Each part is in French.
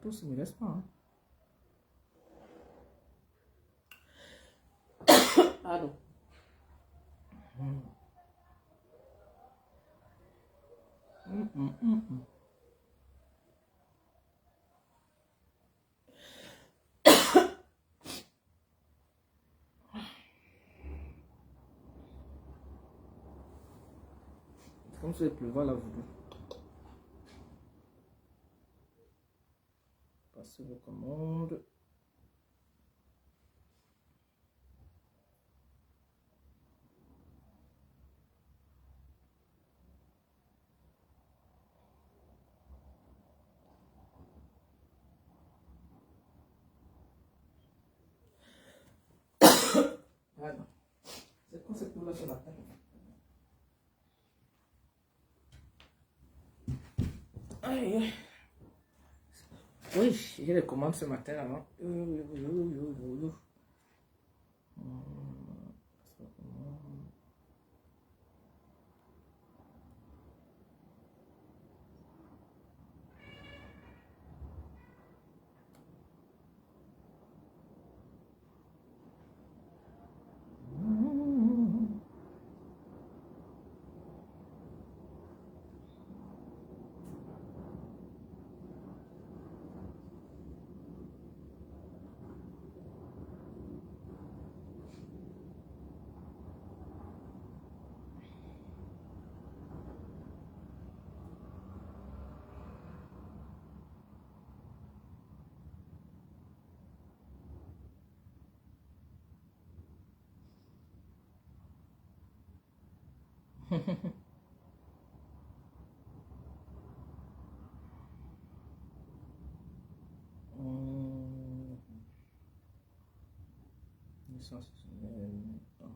tous, ne me laisse pas. Hein. Pardon. C'est comme si il pleuvait là, vous. Passer vos commandes. Voilà. C'est quoi cette couleur ce matin? Aïe. Oui, j'ai les commandes ce matin là.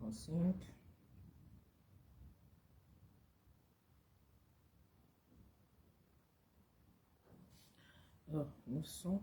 Enceinte. Alors, 900.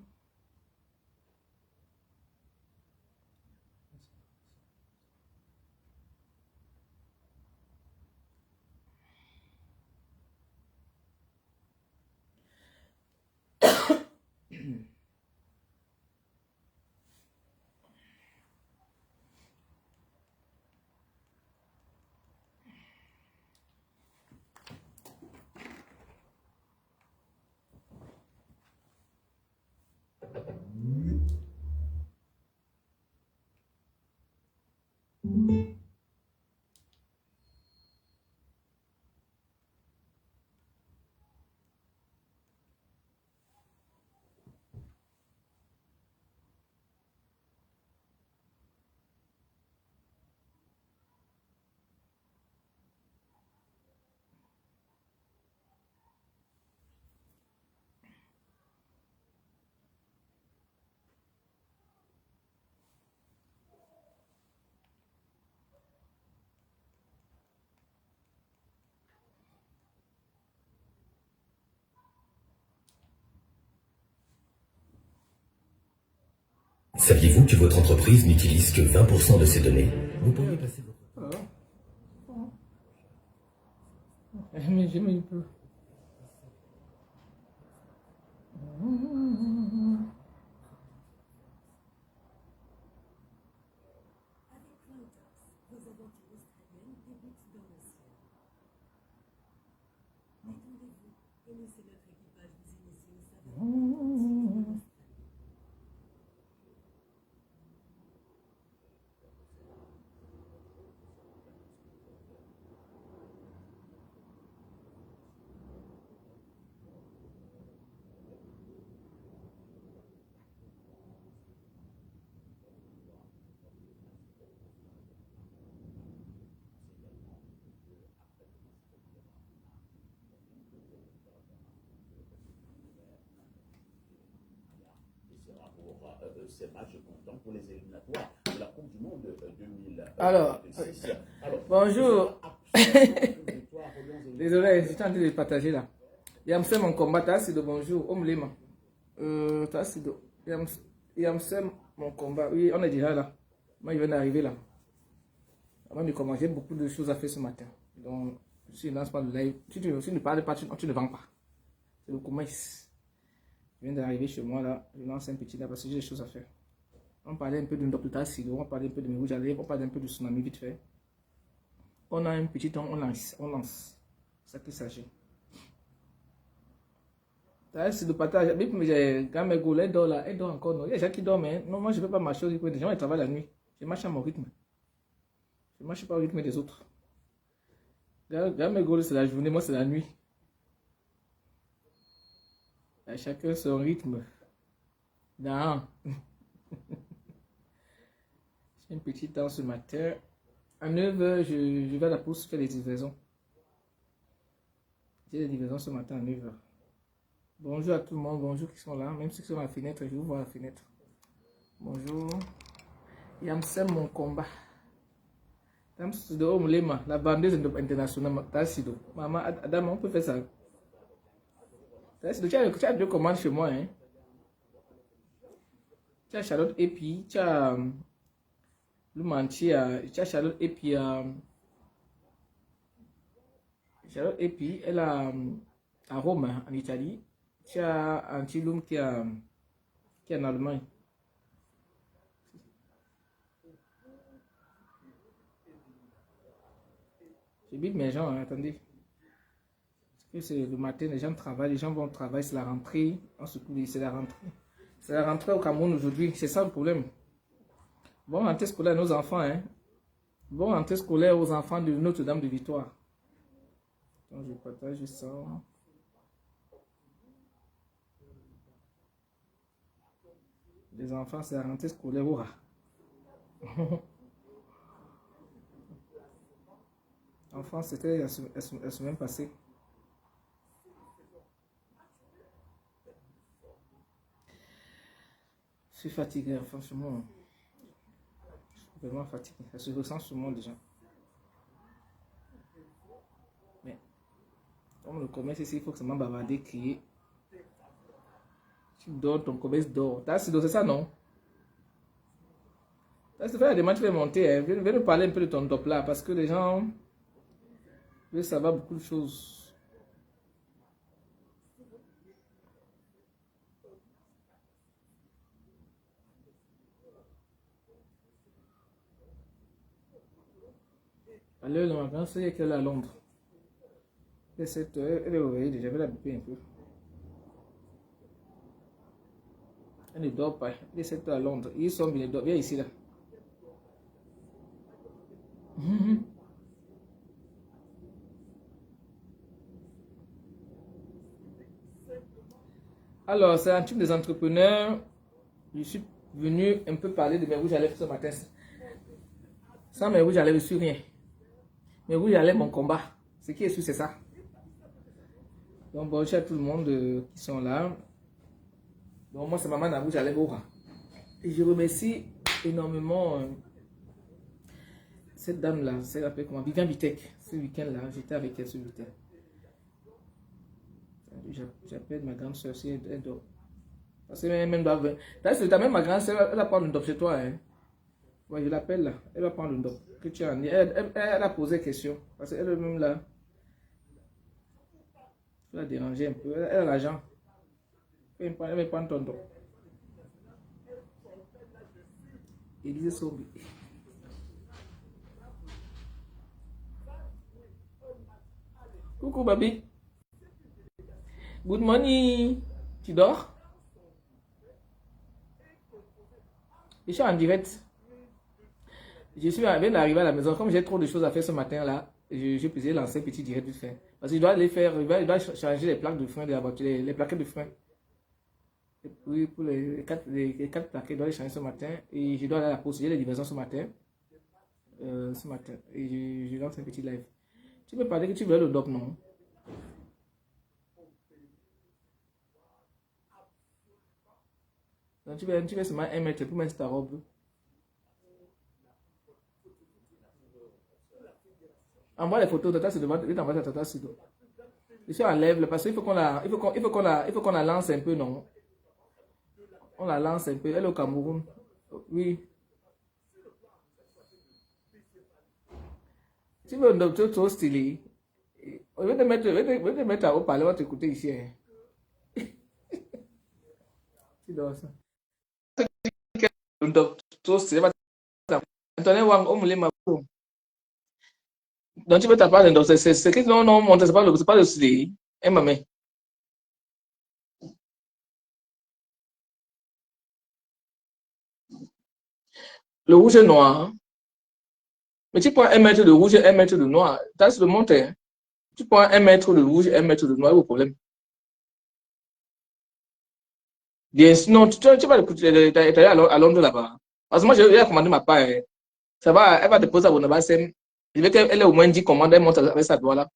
Saviez-vous que votre entreprise n'utilise que 20% de ses données? Vous pourriez passer votre... Mais j'ai mis un peu. Ces matchs comptant pour les éliminatoires de la Coupe du Monde 2026. Alors, bonjour. Désolé, j'étais en train de partager là. Yamsem mon combat, t'as assez de bonjour. Omlema. T'as assez de. Yamsem mon combat. Oui, on est déjà là. Moi, je viens d'arriver là. Avant de commencer, j'ai beaucoup de choses à faire ce matin. Donc, si je ne lance pas le live, si tu ne parles pas, tu ne vends pas. C'est le commerce. Je viens d'arriver chez moi là. Je lance un petit là parce que j'ai des choses à faire. On parlait un peu de Dr. Tassido, on parlait un peu de mes rouges à lèvres, on parlait un peu de tsunami vite fait. On a un petit temps, on lance. C'est ça qu'il s'agit. C'est de partage. Quand mes gars, elle dort encore. Non. Il y a des gens qui dorment. Hein. Non, moi je ne peux pas marcher au rythme des gens, ils travaillent la nuit. Je marche à mon rythme. Je ne marche pas au rythme des autres. Quand mes gars, c'est la journée, moi c'est la nuit. À chacun son rythme. Non. J'ai un petit temps ce matin. À 9h, je vais à la poste faire les livraisons. J'ai des livraisons ce matin à 9h. Bonjour à tout le monde, bonjour qui sont là. Même ceux qui sont à la fenêtre, je vous vois à la fenêtre. Bonjour. Yamsem mon combat. Tamsido Mulema, la bandeuse internationale. Tassido. Maman, Adam, on peut faire ça. Tassido, tu as deux commandes chez moi. Hein? Tu as Charlotte et puis tu as Lumantia. Tu as Charlotte et puis Charlotte et puis elle a à Rome, en Italie. Tu as Antilum qui est en Allemagne. Je bite mes gens, hein, attendez. Parce que c'est le matin, les gens travaillent, les gens vont travailler, c'est la rentrée. C'est la rentrée. C'est la rentrée au Cameroun aujourd'hui, c'est ça le problème. Bon rentrée scolaire à nos enfants, hein. Bon rentrée scolaire aux enfants de Notre-Dame de Victoire. Donc je partage ça. Les enfants, c'est la rentrée scolaire. Oh. Enfants, c'était la semaine passée. Je suis fatigué, franchement. Je suis vraiment fatigué. Ça se ressent sur moi déjà. Mais, comme le commerce ici, il faut que ça m'a bavardé, crier. Tu dors, ton commerce dort. C'est ça, non? Ça se fait la demande, tu vas monter. Hein. Viens nous parler un peu de ton top là, parce que les gens veulent savoir beaucoup de choses. À l'heure de ma grand-sœur, il y a qu'elle est à Londres. Elle est réveillée déjà, je vais la biper un peu. Elle ne dort pas. Il est 7 heures à Londres. Ils sont bien, viens ici là. Alors, c'est un type des entrepreneurs. Je suis venu un peu parler de mes rouges à lèvres ce matin. Sans mes rouges à lèvres, je suis rien. Mes rouges à lèvres, mon combat. Ce qui est sûr, c'est ça. Donc, bonjour à tout le monde qui sont là. Donc, moi, c'est Maman à rouge à lèvres. Et je remercie énormément cette dame-là. C'est appelée comment? Viviane Vitek. Ce week-end-là, j'étais avec elle ce week-end. J'appelle ma grande soeur si elle dort. Parce que même doit venir. T'as même ma grande soeur, elle va prendre le dop chez toi. Hein. Ouais, je l'appelle là. Elle va prendre le dop. Que tu as en elle a posé question. Parce qu'elle est même là. Tu l'as dérangé un peu. Elle a l'argent. Elle va prendre ton dop. Élise Sombi. Coucou, Babi. Good morning. Tu dors? Je suis en direct. Je suis bien arrivé à la maison. Comme j'ai trop de choses à faire ce matin-là, j'ai pu lancer un petit direct vite fait. Parce qu'il doit aller faire, il doit changer les plaques de frein de la voiture, les plaquettes de frein. Et puis pour les quatre plaquettes, je dois les changer ce matin. Et je dois aller à la poste. J'ai les livraisons ce matin. Et je lance un petit live. Tu peux parler que tu veux le doc, non? Donc tu veux seulement 1 mètre pour mettre ta robe. Envoie les photos de ta sida. Je suis en lèvre parce qu'il faut qu'on la lance un peu, non? On la lance un peu. Elle est au Cameroun. Oui. Tu veux un docteur trop stylé. Je vais te mettre à haut parler, on va t'écouter ici. Hein. dors ça. Donc, c'est pas Antoine Wang, on me l'a. Donc, tu veux t'apprendre, donc c'est que non, non, c'est pas le soleil. Eh, maman. Le rouge et noir. Hein. Mais tu prends 1 mètre de rouge et 1 mètre de noir. Tu as le monter. Hein. Tu prends 1 mètre de rouge et 1 mètre de noir, il y a pas de problème. Bien, sinon, tu vas l'écouter, à Londres là-bas. Parce que moi, j'ai commandé ma part. Hein. Ça va, elle va déposer à Bonabasem. Je veux qu'elle ait au moins 10 commandes, elle monte avec sa doigt là.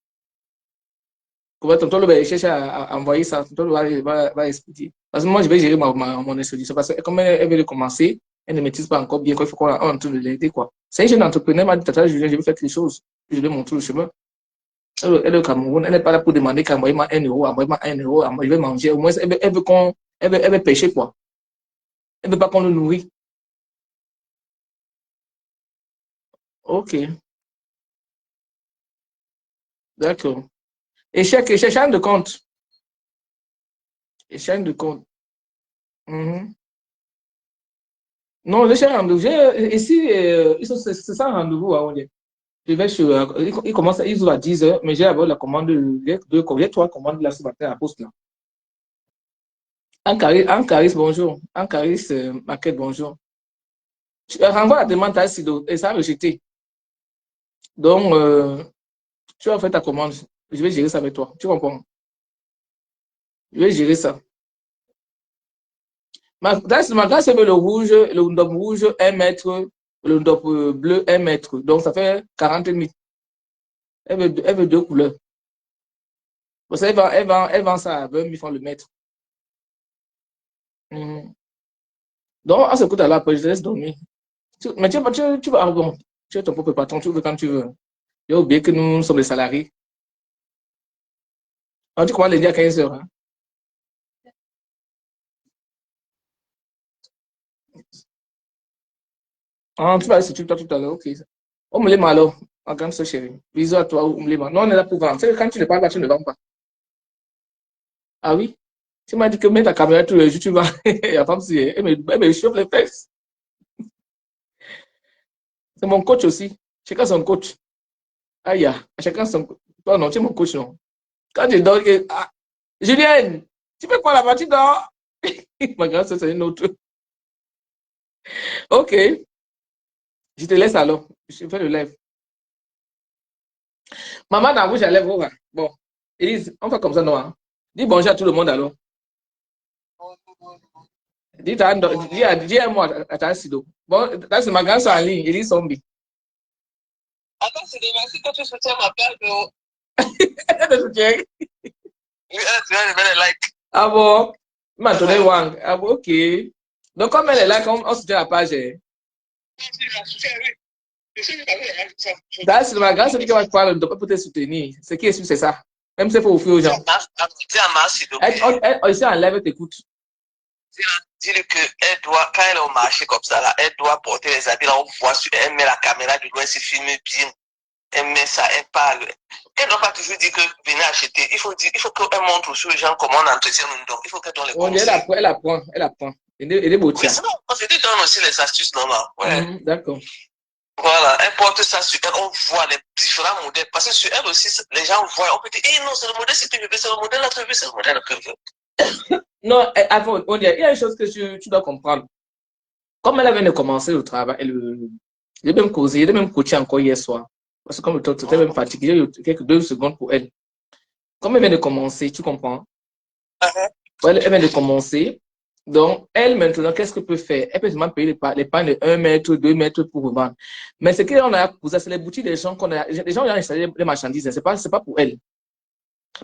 Pour tonton, va chercher à envoyer ça. Tonton va expliquer. Parce que moi, je vais gérer mon expédition. Parce que comme elle veut commencer, elle ne maîtrise pas encore bien. Il faut qu'on est en train de l'aider. C'est un jeune entrepreneur, m'a dit, Tata Julien, je vais faire quelque chose. Je vais montrer le chemin. Elle est au Cameroun. Elle n'est pas là pour demander qu'à envoyer 1 euro, envoyer 1 euro, je vais manger. Au moins, elle veut pêcher, quoi. Elle ne veut pas qu'on le nourrit. Ok. D'accord. Échec de compte. Échec de compte. Mhm. Non, j'ai rendez-vous. Ici, c'est ça rendez-vous. Hein, je vais sur, ils ouvrent à 10 h, mais j'ai d'abord la commande, j'ai 3 commandes là ce matin à la poste là. Ancaris, bonjour. Ancaris, Maquette, bonjour. Tu renvoies la demande à Sido et ça a rejeté. Donc, tu as fait ta commande. Je vais gérer ça avec toi. Tu comprends? Je vais gérer ça. Ma grâce veut le rouge, le ndop rouge, 1 mètre, le ndop bleu, 1 mètre. Donc, ça fait 40 000. Elle veut 2 couleurs. Parce qu'elle vend ça à 20 000 francs le mètre. Mhm. Donc, on s'écoute à la après, je te laisse dormir. Mais tu vas, bon, tu es ton propre patron, tu veux quand tu veux. J'ai oublié que nous sommes des salariés. Alors, tu commences lundi à 15 h. Hein? Ah, tu vas aller sur toi tout à l'heure, ok. On me les alors, en grande soeur chérie. Bisous à toi, on me les Non, on est là pour vendre. C'est que quand tu ne parles pas, tu ne vends pas. Ah oui? Tu m'as dit que mets ta caméra tous les jours, tu vas. La femme, elle me chauffe les fesses. C'est mon coach aussi. Chacun son coach. Aïe, chacun son coach. Toi, non, tu es mon coach, non. Quand je dors, Julienne, tu fais quoi là-bas? Tu dors? Ma grande soeur, c'est une autre. Ok, je te laisse alors. Je fais le live. Maman, dans la bouche, à lèvres, va. Bon, Élise, on fait comme ça, non? Hein? Dis bonjour à tout le monde alors. Dis à moi, à ta Sido. Bon, là, c'est ma grande soeur en ligne, Élise Sombi. Attends, c'est merci que tu soutiens ma page, oh. Elle te soutient. Ah bon? Antoine Wang. Ah bon, ok. Donc, comme elle est là, on soutient la page. C'est ma grande soeur qui va te parler, on ne peut pas te soutenir. Ce qui est sûr, c'est ça. Même si il faut offrir aux gens. Ici, en live, t'écoute. Dis-lui qu'elle doit, quand elle est au marché comme ça, là, elle doit porter les habits, là, on voit, elle met la caméra du loin, se filme bien, elle met ça, elle parle. Elle ne doit pas toujours dire que venez acheter. Il faut qu'elle montre aux gens comment on entretient nos dons. Il faut qu'elle donne les conseils. Elle apprend. Elle est beau. Oui, sinon, on se dit, donne aussi les astuces, non, là. Ouais. D'accord. Voilà, elle porte ça sur elle, on voit les différents modèles. Parce que sur elle aussi, les gens voient, on peut dire, non, c'est le modèle, c'est le modèle là, c'est le modèle que je veux. Non, avant, il y a une chose que tu dois comprendre. Comme elle vient de commencer le travail, j'ai même causé, j'ai même coaché encore hier soir. Parce que comme le temps était même fatigué, j'ai eu quelques 2 secondes pour elle. Comme elle vient de commencer, tu comprends? Elle vient de commencer. Donc, elle, maintenant, qu'est-ce qu'elle peut faire? Elle peut seulement payer les pannes de 1 mètre, 2 mètres pour revendre. Mais ce qu'on a posé, c'est les boutiques des gens qu'on a. Les gens ont installé les marchandises. C'est pas pour elle.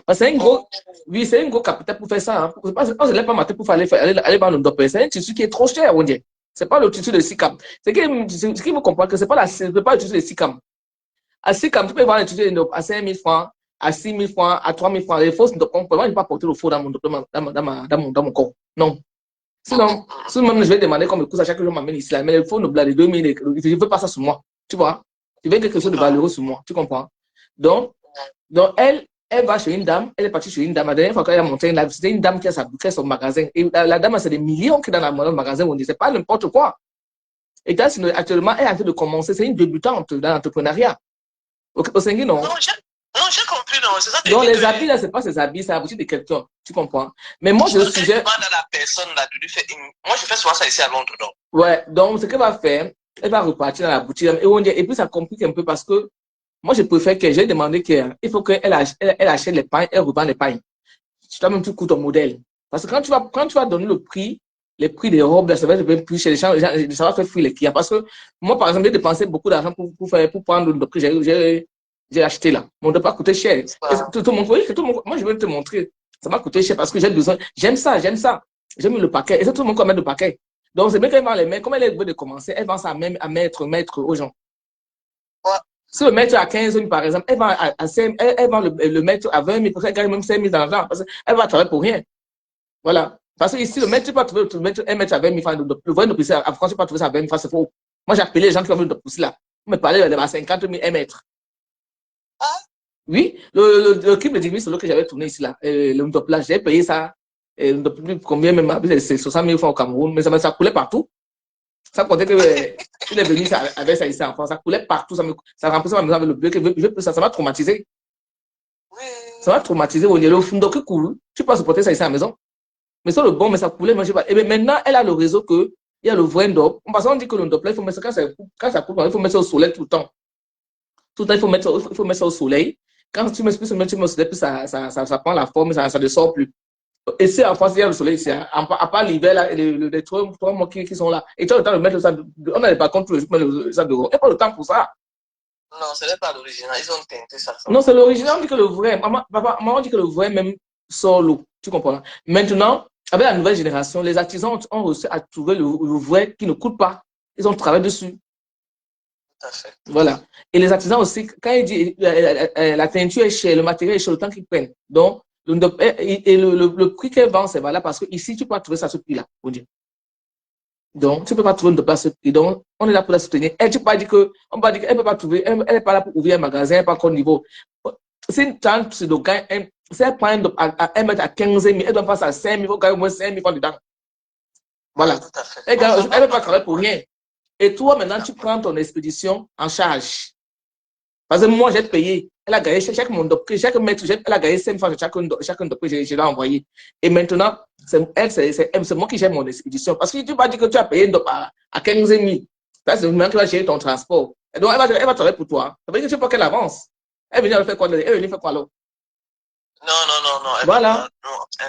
Parce que c'est un gros, oui, c'est un gros capital pour faire ça. Hein. On ne se lève pas matin pour aller vendre le dope. C'est un tissu qui est trop cher, on dit. C'est pas le tissu de Sicam. Ce qui me comprend que c'est pas le tissu de Sicam. À Sicam, tu peux vendre le tissu de à 5 000 francs, à 6 000 francs, à 3 000 francs. Les fausses dope, moi, je ne vais pas porter le faux dans mon corps. Non. Sinon, même je vais demander comme le coût à chaque jour m'amène ici. Là. Mais il faut nous blaguer 2 000. Je ne veux pas ça sur moi. Tu vois? Je veux quelque chose de valeureux sur moi. Tu comprends? Donc elle, Elle va chez une dame, elle est partie chez une dame. La dernière fois qu'elle a monté une live, c'était une dame qui a son magasin. Et la dame, c'est des millions qui est dans le magasin. On ne disait pas n'importe quoi. Et actuellement, elle est en train de commencer. C'est une débutante dans l'entrepreneuriat. Au Sengi, non? Non, j'ai compris, non. C'est ça que je Donc, dis les que habits, là, c'est pas ses habits, c'est la boutique de quelqu'un. Tu comprends? Mais moi, je le sujet. demande à la personne, là, de lui faire moi, je fais souvent ça ici à Londres, donc. Ouais, donc, ce qu'elle va faire, elle va repartir dans la boutique. Et puis, ça complique un peu parce que moi, je préfère que j'ai demandé qu'il faut qu'elle achète les pains, elle revend les pains. Toi-même, tu coûtes ton modèle. Parce que quand tu vas donner les prix des robes, ça va être plus chez les gens, ça va faire fuir les clients. Parce que moi, par exemple, j'ai dépensé beaucoup d'argent pour prendre le prix que j'ai acheté là. On ne doit pas coûter cher. Tout le monde, oui, moi, je vais te montrer. Ça m'a coûté cher parce que j'ai besoin. J'aime ça. J'aime le paquet. Et c'est tout le monde qui va mettre le paquet. Donc, c'est bien qu'elle va les mettre. Comme elle est de commencer, elle va ça même à mettre aux gens. Ouais. Si le mettre à 15 000, par exemple, elle va, elle va le mettre à 20 000, parce qu'elle gagne même 5 000 dans l'argent. Parce qu'elle va travailler pour rien. Voilà. Parce que ici, le maître, tu peux trouver un mètre à 20 000 francs. Le vrai de pousser, en France, tu peux trouver ça à 20 000 francs, c'est faux. Moi, j'ai appelé les gens qui ont vu de pousser là. On me parlait de 50 000 un mètre. Ah. Oui, le clip de Jimmy Solo que j'avais tourné ici là, le top là, j'ai payé ça, combien même, c'est 60 000 francs au Cameroun, mais ça coulait partout. Ça comptait que il est venu avec ça ici en France, ça coulait partout, ça remplissait ma maison avec le bleu, ça m'a traumatisé. Oui. Ça m'a traumatisé au niveau fond, donc cool, tu peux supporter ça ici à la maison. Mais c'est le bon, mais ça coulait, moi je sais pas. Et maintenant, elle a le réseau que il y a le vrai ndop. Parce qu'on dit que le ndop là, il faut mettre ça quand ça coule, il faut mettre ça au soleil tout le temps. Tout le temps, il faut mettre ça au soleil. Quand tu mets plus, au soleil, plus ça prend la forme, ça ne sort plus. Et c'est en France, il y a le soleil ici. À part l'hiver, là, les 3 mois qui sont là. Et tu as le temps de mettre ça. On n'a pas contre ça dehors. Il n'y a pas le temps pour ça. Non, ce n'est pas l'original. Ils ont teinté ça. Non, c'est l'original. On dit que le vrai. Maman dit que le vrai même sort l'eau. Tu comprends? Maintenant, avec la nouvelle génération, les artisans ont réussi à trouver le vrai qui ne coûte pas. Ils ont travaillé dessus. Tout à fait. Voilà. Et les artisans aussi, quand ils disent la teinture est chère, le matériel est cher, le temps qu'ils prennent. Donc, le prix qu'elle vend, c'est valable parce que ici, tu peux pas trouver ça à ce prix-là. Donc, tu ne peux pas trouver une place à ce prix. Donc, on est là pour la soutenir. Elle ne peut pas dire qu'elle ne peut pas trouver, elle n'est pas là pour ouvrir un magasin, elle n'est pas encore au niveau. C'est une tente de gain. Si elle prend elle met à 15 000, elle doit passer à 5 000, il faut gagner au moins 5 000 francs dedans. Voilà. Tout à fait. Elle ne peut pas travailler pour rien. Et toi, maintenant, tu prends ton expédition en charge. Parce que moi, j'ai payé. Elle a gagné chaque mètre, elle a gagné 5 fois chaque dope que je l'ai envoyé. Et maintenant, c'est moi qui gère mon expédition. Parce que tu vas dire que tu as payé une dope à 15 000. Ça, c'est moi qui va gérer ton transport. Et donc, elle va travailler pour toi. Ça veut dire que tu veux pas qu'elle avance. Elle vient faire quoi? Elle vient faire quoi alors? Non. Voilà.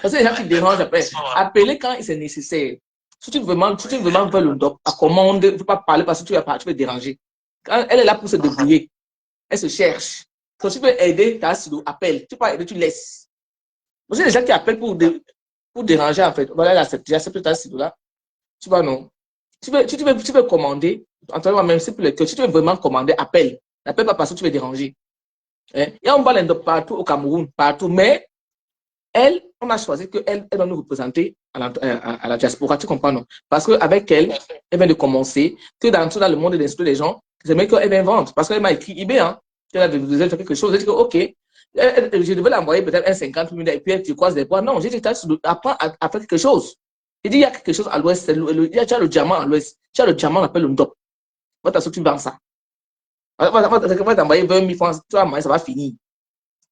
Parce que les gens qui dérangent après. Appeler quand c'est nécessaire. Si tu veux vraiment faire le dope, à commande, il ne faut pas parler parce que tu vas déranger. Quand elle est là pour se débrouiller. Elle se cherche. Quand tu veux aider, tu as appelle. Tu peux pas aider, tu laisses. Parce que les gens qui appellent pour déranger, en fait. Voilà, j'accepte ta site là. Tu vois, non. Tu veux commander, entends-moi même, c'est pour les que si tu veux vraiment commander, appelle. N'appelle pas parce que tu veux déranger. Hein? Et on parle de partout au Cameroun, partout. Mais elle, on a choisi qu'elle va nous représenter à la diaspora, tu comprends, non? Parce qu'avec elle vient de commencer, que dans le monde de l'instruire les gens, c'est mieux qu'elle vient vendre. Parce qu'elle m'a écrit eBay, hein. Elle a besoin de quelque chose. J'ai dit, OK, je devais l'envoyer peut-être un 50 000 et puis tu croises les points. Non, j'ai dit, apprends à faire quelque chose. Il dit, il y a quelque chose à l'ouest, il y a le diamant à l'ouest. Tu as le diamant, on appelle le ndop. Voilà, tu vends ça. On va t'envoyer 20 000 francs, tu vas, ça va finir.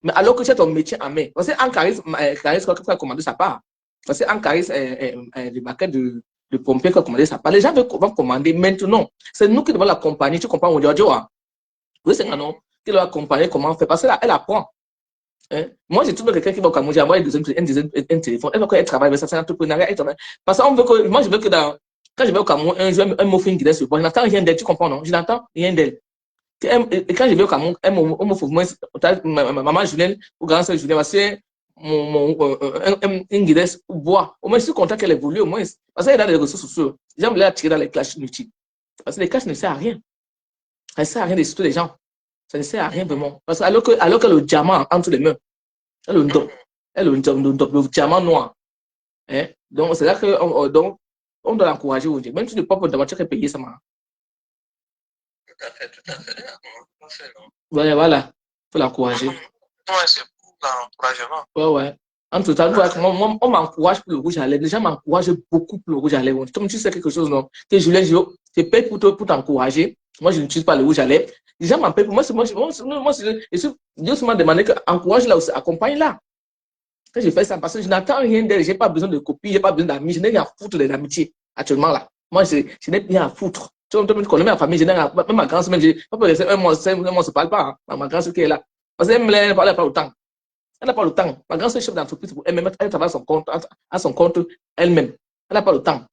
Mais alors que tu as ton métier en main. Parce qu'en Caris, qui a commandé sa part. Parce qu'en Caris, le maquette de pompier qui a commandé sa part. Les gens vont commander maintenant. C'est nous qui devons l'accompagner. Tu comprends, aujourd'hui? Oui, c'est un nom. Qui doit accompagner comment on fait. Parce qu'elle apprend. Hein? Moi, j'ai toujours quelqu'un qui va au Cameroun, j'ai envoyé un téléphone. Elle va qu'elle travaille avec ça, c'est un entrepreneuriat. Parce qu'on veut que, moi, je veux que quand je vais au Cameroun, un mot fait une guidance sur moi. Je n'entends rien d'elle, tu comprends, non? Je n'entends rien d'elle. Et quand je vais au Cameroun, elle m'offre moins, maman Julien, ou grand-sœur Julien, c'est une guidance au bois. Au moins, je suis content qu'elle évolue, au moins. Parce qu'elle est dans les ressources sociales. J'aime la tirer dans les classes inutiles. Parce que les classes ne servent à rien. Ça ne sert à rien de surtout les gens. Ça ne sert à rien vraiment. Parce que alors que le diamant entre les mains, le diamant noir. Hein? Donc, c'est là que on doit l'encourager aujourd'hui. Même si le peuple de voiture est payé, ça m'a. Tout à fait. Voilà. Il faut l'encourager. Moi, c'est pour l'encouragement. Ouais. Entre temps, on m'encourage pour le rouge à lèvres. Les gens m'encouragent beaucoup pour le rouge à lèvres. Comme tu sais quelque chose, non? Que Julien, je paye pour t'encourager. Moi, je n'utilise pas le rouge à lèvres. Les gens m'appellent pour moi. Dieu m'a demandé que encourage-la aussi, accompagne-la. Quand je fais ça, parce que je n'attends rien d'elle. Je n'ai pas besoin de copies, je n'ai pas besoin d'amis. Je n'ai rien à foutre des amitiés actuellement là. Moi, je n'ai rien à foutre. Tu connais ma famille, même ma grand-sœur, même, on peut rester un mois, on ne se parle pas. Hein, ma grand-sœur qui est là. Parce qu'elle ne parle pas autant. Elle n'a pas le temps. Ma grand-sœur est chef d'entreprise pour elle-même. Elle travaille à son compte elle-même. Elle n'a pas le temps.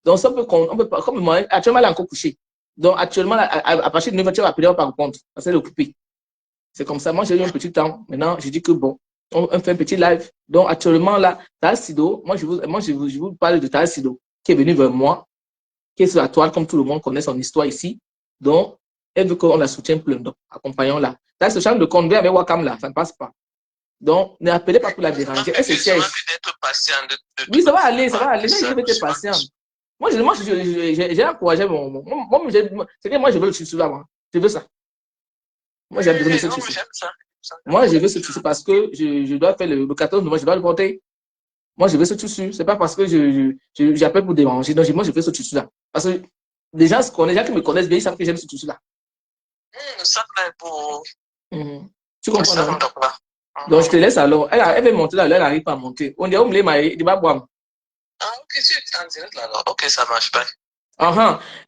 Donc, ça peut, comme moi, actuellement, elle est encore couchée. Donc, actuellement, à partir de 9h, tu vas appeler, on va pas répondre. Parce qu'elle est occupée. C'est comme ça. Moi, j'ai eu un petit temps. Maintenant, je dis que bon, on fait un petit live. Donc, actuellement, là, Sido, moi, je vous parle de Sido, qui est venu vers moi, qui est sur la toile, comme tout le monde connaît son histoire ici. Donc, elle veut qu'on la soutienne plein. Donc, accompagnons-la. Là, ce champ de conduire avec Wakam, là, ça ne passe pas. Donc, ne appelez pas pour la déranger. Elle se siège. Oui, ça va aller. Je vais être patient. Moi, j'ai encouragé c'est que moi, je veux le tissu là, moi. Je veux ça. Moi, j'ai besoin de ce tissu. Moi, je veux ce tissu parce que je dois faire le 14 novembre, je dois le porter. Moi, je veux ce tissu. C'est pas parce que j'appelle pour déranger. Donc, moi, je veux ce tissu là. Parce que les gens qui me connaissent bien, ils savent que j'aime ce tissu là. Ça fait pour. Tu comprends, non? Donc, je te laisse alors. Elle veut monter là, elle n'arrive pas à monter. On dit, il va boire. Ah, ok, tu es en direct là. Ok, ça marche pas.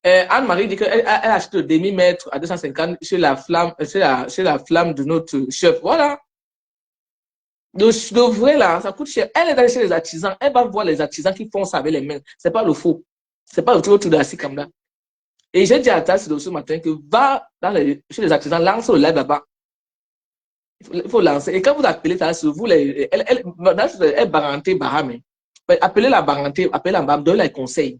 Anne-Marie dit qu'elle a acheté le demi-mètre à 250 chez la flamme de notre chef. Voilà. Le vrai là, ça coûte cher. Elle est allée chez les artisans. Elle va voir les artisans qui font ça avec les mains. C'est pas le faux. C'est pas le truc de la comme là. Et j'ai dit à Tassi ce matin que va chez les artisans, lance le live là-bas. Il faut lancer. Et quand vous appelez Tassi, elle baranté Bahame. Appelez la baranté, appelez la Bahame, donnez les conseils.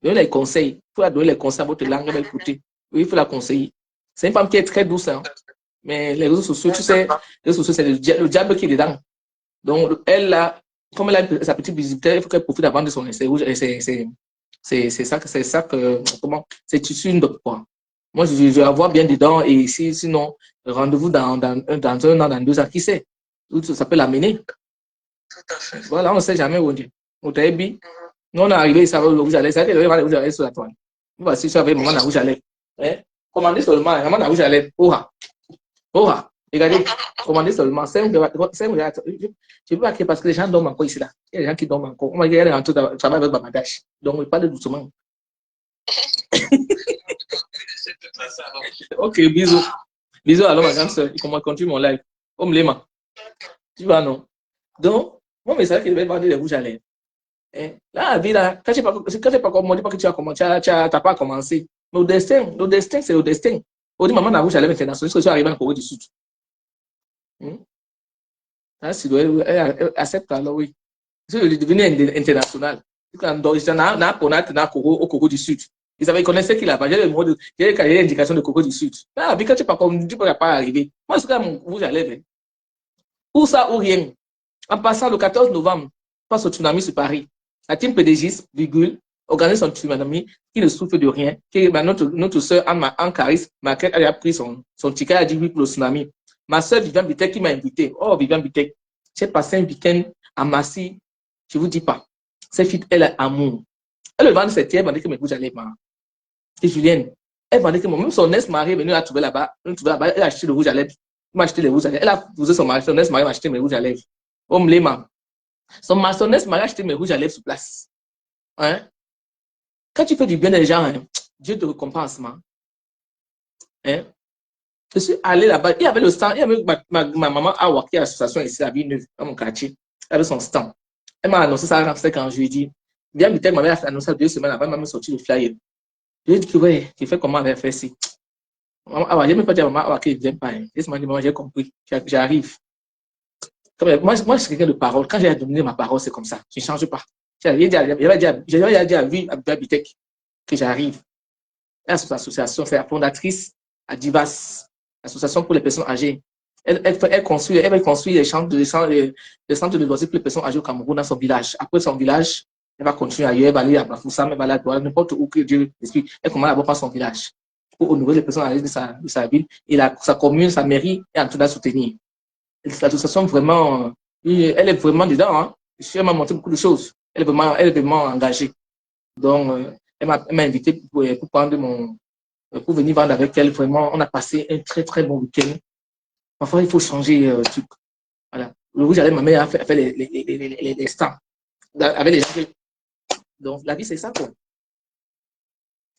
Donnez les conseils. Il faut la donner les conseils à votre langue, elle va écouter. Oui, il faut la conseiller. C'est une femme qui est très douce. Hein. Mais les réseaux sociaux, tu sais, les réseaux sociaux, c'est le diable qui est dedans. Donc, elle, là, comme elle a sa petite visibilité, il faut qu'elle profite avant de son essai rouge. C'est ça que, comment, c'est tissu une autre quoi. Moi, je vais avoir bien dedans et sinon, rendez-vous dans un an, dans 2 ans, qui sait? Où ça peut l'amener. Tout à fait. Voilà, on ne sait jamais où on dit. Au Taïbi, nous, on est arrivé, ça va le rouge à lèvres. Ça va le rouge à lèvres sur la toile. Voici, ça avec maman la rouge à lèvres. Commandez seulement, maman la rouge à lèvres. Oha. Regardez, commandez seulement. Je ne peux pas parce que les gens dorment encore ici là. Il y a des gens qui dorment encore. On va dire en tout travail avec Bamadash. Donc, il parle doucement. Ok, bisous. Bisous alors, ma grande soeur. Il continue mon live. Lema. Tu vas, non? Donc, mon message, il va vendre les rouges à lèvres. Là, la vie, là, quand tu n'as pas commencé, pas que tu n'as pas commencé. Mais le destin, c'est le destin. On dit, maman, la rouge à lèvres internationale, parce que je suis arrivé en Corée du Sud. Elle accepte alors, oui. Je suis devenu international. Quand j'étais au Corée du Sud. Ils connaissaient qu'il a pas. J'ai l'indication de Corée du Sud. Là, quand tu ne peux pas arriver. Moi, c'est comme rouge à lèvres. Ou ça, ou rien. En passant le 14 novembre, passe au tsunami sur Paris. La team PDGIS, organise son tsunami qui ne souffre de rien. Notre soeur Anne Caris, elle a pris son ticket, elle a dit oui pour le tsunami. Ma soeur Viviane Bitek qui m'a invité. Oh, Viviane Bitek. J'ai passé un week-end à Massy. Je ne vous dis pas. Cette fille, elle a amour. Elle le vendait cette tiers, elle vendait que mes rouges à lèvres. Et Julienne, elle vendait que même son ex-mari est venu la trouver là-bas. Elle a acheté le rouge à lèvres. Elle m'a acheté les rouges à lèvres. Elle a posé son ex-mari m'a acheté mes rouges à lèvres. Son ex-mari a acheté mes rouges à lèvres sur place. Hein? Quand tu fais du bien des gens, hein, Dieu te récompense. Hein? Je suis allé là-bas. Il y avait le stand. Il y avait ma maman Awa qui est l'association ici à Villeneuve, dans mon quartier. Elle avait son stand. Elle m'a annoncé ça quand jeudi. Bien, elle m'avait annoncé 2 semaines avant, elle m'a sorti le flyer. Je lui ai dit que ouais, tu fais comment elle avait fait ci. Maman Awa, je n'ai même pas dit à maman Awa qu'elle ne vient pas. Elle m'a dit, maman, j'ai compris. J'arrive. Moi, je suis quelqu'un de parole. Quand j'ai donné ma parole, c'est comme ça. Je ne change pas. J'avais dit à Bitek que j'arrive. L'association, c'est la fondatrice à Divas, l'association pour les personnes âgées. Elle va construire les centres de loisirs pour les personnes âgées au Cameroun dans son village. Après son village, elle va continuer ailleurs, elle va aller à Bafoussam, elle va aller à Douala, n'importe où que Dieu l'explique. Elle commence d'abord par son village pour honorer les personnes âgées de sa ville. Et sa commune, sa mairie est en train de soutenir. L'association, vraiment, elle est vraiment dedans. Hein. Elle m'a montré beaucoup de choses. Elle est vraiment engagée. Donc, elle m'a invité pour prendre pour venir vendre avec elle. Vraiment, on a passé un très, très bon week-end. Parfois, il faut changer truc. Voilà. Le rouge à lèvres, ma mère a fait les stands avec les gens. Donc, la vie, c'est ça, quoi.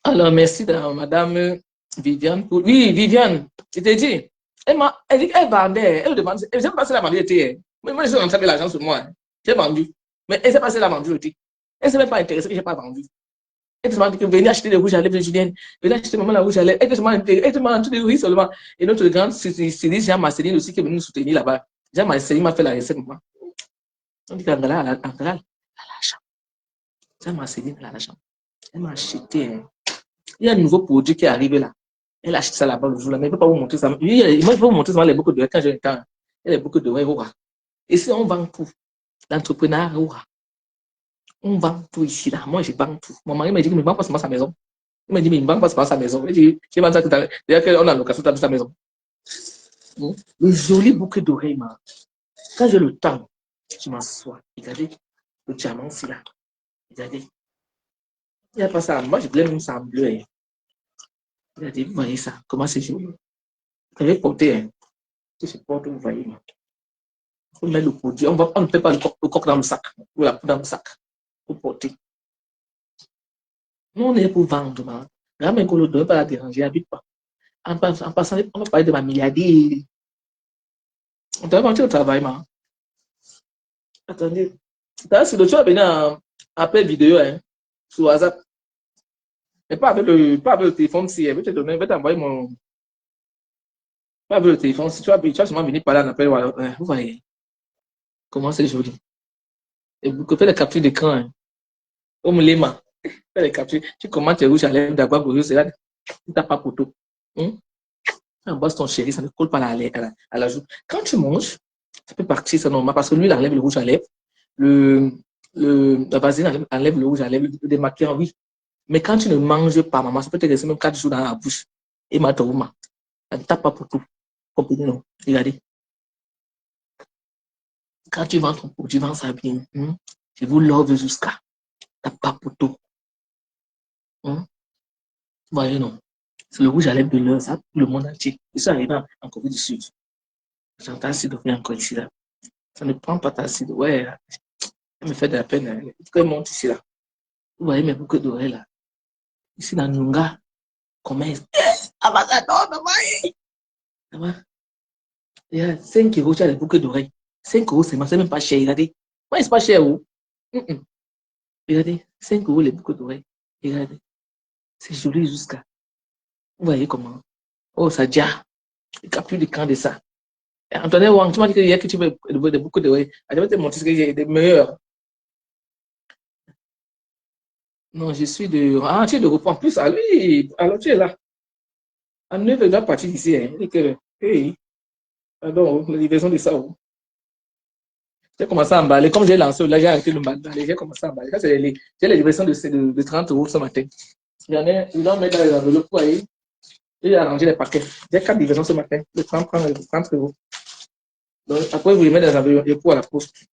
Alors, merci, madame Viviane. Oui, Viviane, je t'ai dit. Elle dit qu'elle vendait. Elle demande. Elle ne sait pas si elle a vendu le thé. Moi, je suis rentré avec l'argent sur moi. Hein. J'ai vendu. Mais elle ne sait pas si elle a vendu le thé. Elle ne s'est même pas intéressée que je n'ai pas vendu. Elle te demande que venez acheter des rouges à lèvres de Julienne. Venez acheter maman la rouge à lèvres. Elle te demande tout de riz seulement. Et notre grande styliste, Jean-Marceline aussi, qui est venue nous soutenir là-bas. Jean-Marceline m'a fait la recette, maman. On dit qu'Angela a l'argent. Jean-Marceline a l'argent. Elle m'a acheté. Hein. Il y a un nouveau produit qui est arrivé là. Elle achète ça là-bas le jour là, mais elle ne peut pas vous montrer ça. Moi, je vais vous montrer ça, les boucles de quand j'ai le temps. Elle a beaucoup de ouais, et si on vend tout, l'entrepreneuriat, on vend tout ici là. Moi, je vends tout. Mon mari m'a dit que je ne vends pas seulement sa maison. Il m'a dit, mais il ne vend pas seulement sa maison. Il dit, je vends ça tout à l'heure. D'ailleurs, on a location de sa maison. Le joli bouquet d'oreilles, quand j'ai le temps, je m'assois. Regardez le diamant ici là. Regardez. Il n'y a pas ça. Moi, je voulais même ça en bleu. Hein. Regardez, vous voyez ça. Comment c'est joli. Vous avez porté, hein. Si je porte, vous voyez. Il faut mettre le produit. On ne fait pas le coq dans le sac. Ou la poudre dans le sac. Pour porter. Nous, on est pour vendre. Man. Même qu'on ne doit pas la déranger. Il n'habite pas. En passant, on va parler de ma milliardaire. On doit partir au travail, man. Attendez. Si le tu as venu en appel vidéo, hein, sur WhatsApp. Mais pas avec le téléphone, si elle veut te donner, elle veut t'envoyer mon. Pas avec le téléphone, si tu vas seulement venir parler en appel, vous voyez. Comment c'est joli. Et vous faites les captures d'écran. Hein. Au moulema. Fais les captures. Tu commences tes rouges à lèvres d'abord, c'est là. Tu n'as pas photo. Embrasse ton chéri, ça ne colle pas à la joue. Quand tu manges, ça peut partir, c'est normal, parce que lui, il enlève le rouge à lèvres. La vaseline enlève le rouge à lèvres, le démaquillant, oui. Mais quand tu ne manges pas, maman, ça peut te rester même 4 jours dans la bouche. Et ma touma, ça ne tape pas pour tout. Comprenez, non? Regardez. Quand tu vends ton produit, vends ça bien. Je vous love jusqu'à. Tape pas pour tout. Voyez, non. C'est le rouge à lèvres de l'heure, ça, tout le monde entier. Je suis arrivé en Corée du Sud. J'entends si de venir encore ici, là. Ça ne prend pas ta cible. Ouais, elle me fait de la peine. Hein. Pourquoi elle monte ici, là? Vous voyez mes boucles d'oreilles, là. Ici, dans Nunga, comment est-ce? Il y a 5 € sur les boucles d'oreilles. 5 €, c'est même pas cher. Regardez. Moi, c'est pas cher, où? Regardez, 5 € les boucles d'oreilles. Regardez. C'est joli jusqu'à. Vous voyez comment? Oh, ça déjà. Il n'y a plus de camp de ça. Antoine Wang, tu m'as dit que tu veux des boucles d'oreilles. Je vais te montrer ce que j'ai des meilleurs. Non, je suis de. Ah, tu es de repos. En plus, alors tu es là. En 9 heures, il va partir d'ici. Hein. Hey. Alors, la livraison de ça. J'ai commencé à emballer. Comme j'ai lancé, là, j'ai arrêté de m'emballer. J'ai commencé à emballer. J'ai les livraisons de 30 € ce matin. Il y en a, ils vont mettre dans les enveloppes. Vous voyez. J'ai arrangé les paquets. J'ai 4 livraisons ce matin. Le 30 €. Donc, après, vous les mettez dans les enveloppes pour à la poste.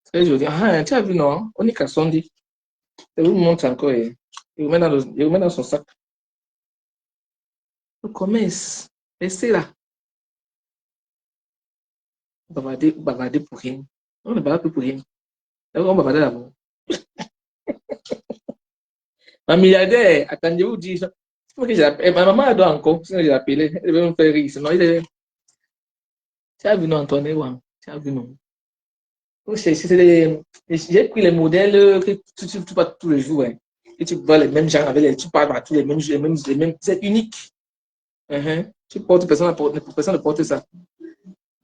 Très joli. Ah, tu as vu, non? On est qu'à Sondi. Je vous montre encore. Il vous met dans son sac. Le commerce. Restez là. Bavarder pour rien. On ne bavarde plus pour rien. On bavarder d'abord. Ma milliardaire, attendez-vous dire. Ma maman elle doit encore. Sinon, je l'appelais. Elle devait me faire rire. Sinon, tu as vu, non, Antoine Wang? Tu as vu, non? J'ai pris les modèles que tu parles tous les jours. Hein. Et tu vois les mêmes gens avec tu parles partout les mêmes. C'est unique. Tu portes, personne ne porte ça.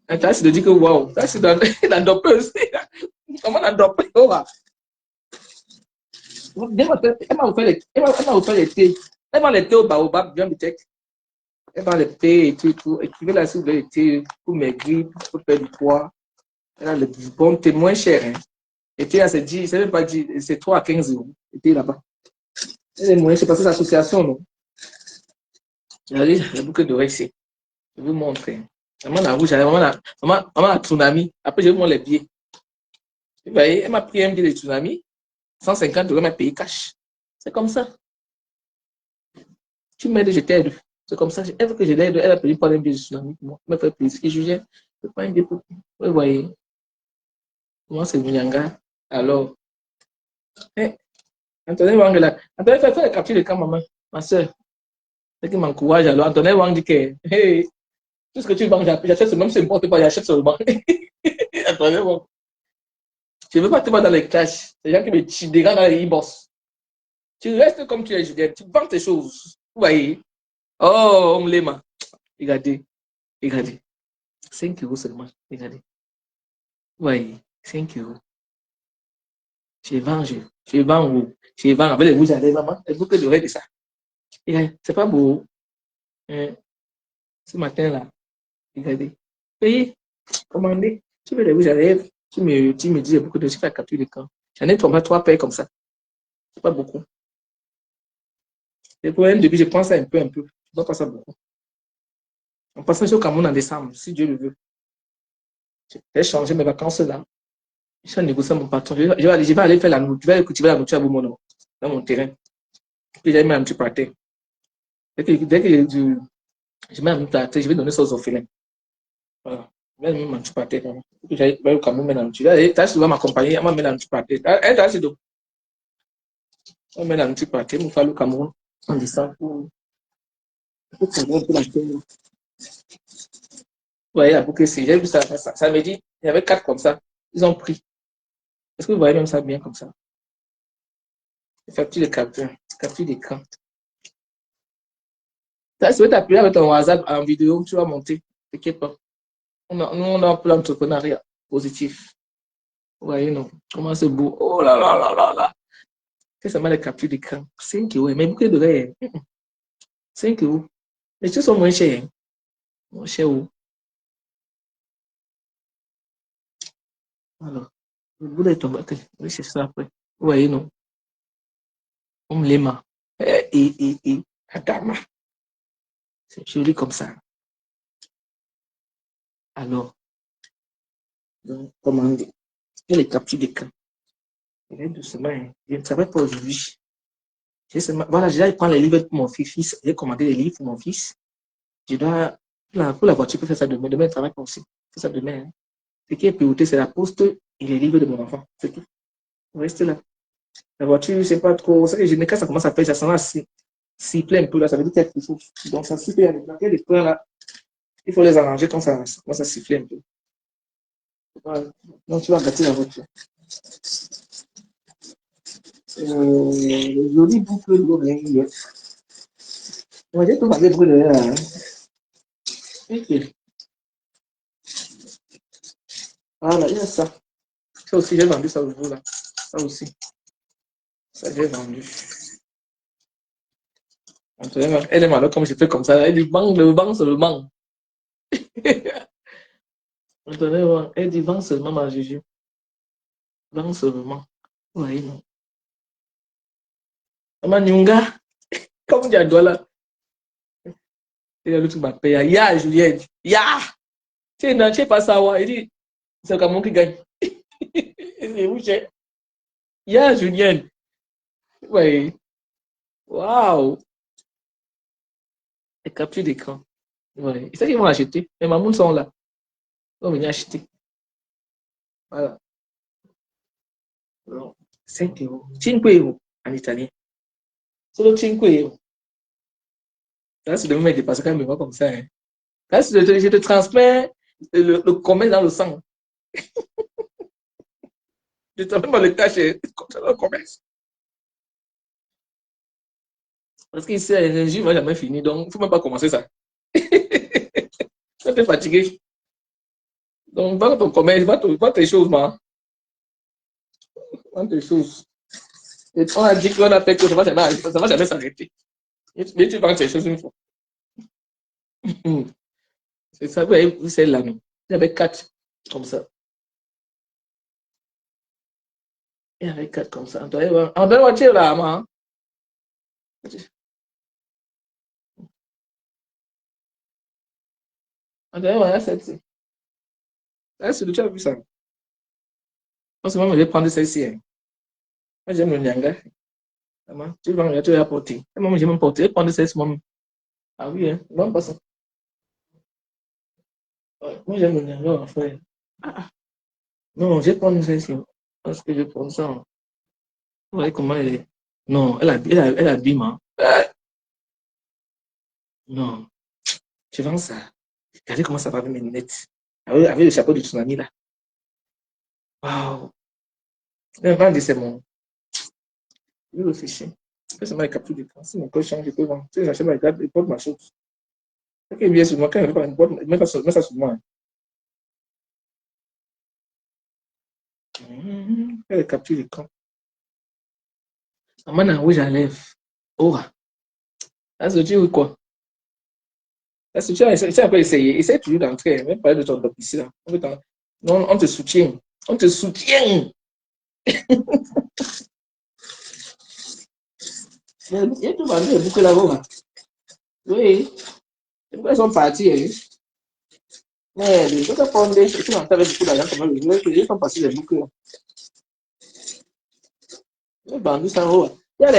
Tu as de dire que waouh, ça c'est dans la dopeuse. Comment la dopeuse? Elle m'a offert les thés. Elle m'a les thés au baobab, bien peut-être. Elle m'a les thés et tout. Écrivez là si vous voulez les thés pour maigrir, pour faire du poids. Elle a le bon thé moins cher. Hein. Et thé, c'est dit, c'est même pas dit, c'est 3 à 15 €. Et thé là-bas. C'est moins, c'est parce que c'est l'association, non? Regardez la boucle d'oreille ici. Je vais vous montrer. Maman a rouge, maman a tsunami. Après, j'ai vu les billets. Vous voyez, elle m'a pris un billet de tsunami. 150 euros, m'a payé cash. C'est comme ça. Tu m'aides, je t'aide. C'est comme ça. Elle veut que je l'aide. Elle a payé pour un billet de tsunami pour moi. Elle m'a fait plaisir. Et je viens. Je prends un billet pour vous voyez. Moi, c'est Nyanga. Alors, Antoine Wang là. Antoine, fais la capture de camp, maman. Ma soeur. C'est qui m'encourage. Alors, Antoine Wang dit que, hey, tout ce que tu vends, j'achète seulement, c'est n'importe quoi, j'achète seulement. Antoine Wang. Je ne veux pas te voir dans les clashs. C'est gens qui me dégagent dans les e-boss. Tu restes comme tu es, Juliette. Tu vends tes choses. Vous voyez? Oh, on me l'aime. Regardez. Regardez. 5 euros seulement. Regardez. Vous voyez? 5 euros. Je vends, je vends, je vends avec les rouges à lèvres, maman. Elle veut que je de ça. C'est pas beau. Ce matin-là, regardez. Payez, commandez. Tu veux les rouges à lèvres. Tu me dis, j'ai beaucoup de chiffres à capturer le camp. J'en ai 3 paires comme ça. C'est pas beaucoup. Et pour un début, je prends ça un peu. Je ne dois pas ça beaucoup. On passe au Cameroun en décembre, si Dieu le veut. J'ai changé mes vacances là. Je suis négocié mon patron. Je vais aller faire la nourriture. Je vais cultiver la nourriture à Boumono, dans mon terrain. Puis j'ai mis un petit pâté. Dès que je mets un petit pâté, je vais donner ça aux orphelins. Voilà. Je vais mettre un petit pâté. Puis je vais au Cameroun mettre la nourriture. Tu vas m'accompagner, elle va mettre un petit pâté. Elle est assez d'eau. On va mettre un petit pâté, on va aller au Cameroun en décembre pour la terre. voyez, à Bouquet-Si, j'ai vu ça, ça me dit, il y avait 4 comme ça. Ils ont pris. Est-ce que vous voyez même ça bien comme ça? Facture de capture d'écran. Ça, si tu appuyer avec ton WhatsApp en vidéo, tu vas monter. T'inquiète pas. Nous, on a un plan d'entrepreneuriat positif. Vous voyez, non? Comment c'est beau. Oh là là là là là. C'est seulement les captures d'écran. 5 euros. Mais beaucoup de rêves. 5 euros. Les choses sont moins chers. Moins chers où? Alors, le bout de tomber. Je vais chercher ça après. Vous voyez, non? On me les mains. Adama. C'est joli comme ça. Alors, donc, comment dire? Je les captures d'écran. Je vais doucement. Je ne travaille pas aujourd'hui. Voilà, je prends les livres pour mon fils. J'ai commandé les livres pour mon fils. Je dois, pour la voiture, je peux faire ça demain. Demain, je travaille pas aussi. C'est ça demain. Hein. Ce qui est priorité, c'est la poste et les livres de mon enfant. C'est tout. Reste là. La voiture, c'est pas trop. C'est que je n'ai qu'à ça commence à faire, ça s'en va siffler un peu là. Ça veut dire quelque chose. Donc, ça siffle. Il y a des points là. Il faut les arranger quand ça commence à siffler un peu. Voilà. Donc, tu vas gâter la voiture. Joli boucle de rien. On va dire que vous avez brûlé là. Ok. Voilà, il y a ça. Ça aussi, j'ai vendu ça au jour là. Ça aussi. Ça, j'ai vendu. Elle est malade comme je fais comme ça. Elle dit bang, le bang seulement. Elle dit bang seulement, ma Juju. Bang seulement. Oui, non. Maman Nyunga, comme Diadoua là. Il y a l'autre qui m'appelle. Ya, Juliette. Ya! Tu sais pas ça, ouais. Il dit, c'est le Cameroun qui gagne. C'est où j'ai? Ya, Juliette. Oui. Waouh! Les captures d'écran. Oui. C'est qu'ils vont acheter. Les mamans sont là. Ils vont venir acheter. Voilà. 5 euros. 5 euros en italien. Solo 5 euros. Là, c'est de me dépasser quand même pas comme ça. Hein. Là, je te transmets le commerce dans le sang. Je te transmets le cash dans le commerce. Parce qu'ici, l'énergie ne va jamais finir. Donc, il ne faut même pas commencer ça. Tu es fatigué. Donc, va ton commerce, va tes choses, man. Va tes choses. Et on a dit qu'on a fait que ça ne va jamais s'arrêter. Mais tu vends tes choses une fois. C'est ça, vous c'est là, non. Il y avait 4 comme ça. Il y avait 4 comme ça. On doit voiture là, man. Attends, voilà, celle-ci. Là, tu as vu ça? En ce moment, je vais prendre celle-ci. Hein. Moi, j'aime le Nyanga. Maman, tu vas tu vas apporter. Moi, je vais m'emporter. Je vais prendre celle-ci, moi. Ah oui, hein. Non, pas ça. Ouais, moi, j'aime le Nyanga, en fait. Ah, non, je vais prendre celle-ci. Parce que je vais prendre ça. Hein. Vous voyez comment elle est. Non, elle abîme. Hein. Ah, non, je vends ça. Regardez comment ça va avec mes lunettes. Avec le chapeau du tsunami, là. Waouh. C'est mon. Je réfléchis. C'est ma capture d'écran. Si mon code change, je peux vendre. Tu sais, j'achète ma carte, je porte ma chose. Ok, bien sur moi, quand je pas une boîte, mets ça sur moi. Elle capture d'écran. Maman a rouge à lèvres. Oh, là, c'est tu quoi? Là, c'est tu as un peu essayé. Essaye toujours d'entrer. Même parler de ton doc ici, là. Non, on te soutient. On te soutient. Il y a tout vendu les boucles là-bas. Oui. Ils sont partis. Hein. Mais les autres fondés, ils sont avec beaucoup d'argent. Ils sont passés les boucles. Les bandits sont haut. Il y a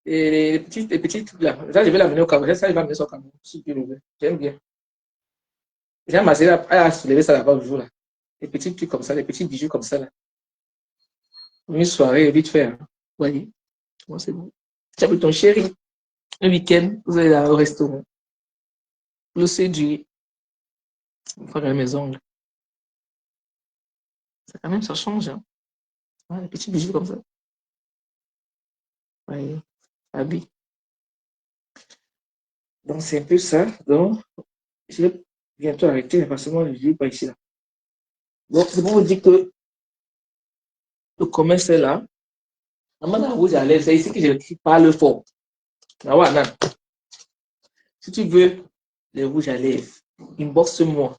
les petits trucs là. Ça, je vais l'amener au Cameroun. Ça, il va amener ça au Cameroun. J'aime bien. J'ai amassé à soulever ça là-bas le jour là. Les petits trucs comme ça, les petits bijoux comme ça là. Une soirée vite fait. Hein. Vous voyez? Bon, c'est bon. Tu as vu ton chéri. Le week-end, vous allez là au restaurant. Le séduit. Une fois dans mes ongles. Ça quand même, ça change. Hein. Ouais, les petits bijoux comme ça. Ouais. Habit. Donc, c'est un peu ça. Donc, je vais bientôt arrêter parce que moi, je ne vis pas ici. Là. Donc, c'est pour vous dire que le commerce est là. Maintenant, rouge à lèvres, c'est ici que je parle fort. Ah ouais, non. Si tu veux les rouges à lèvres, inbox-moi.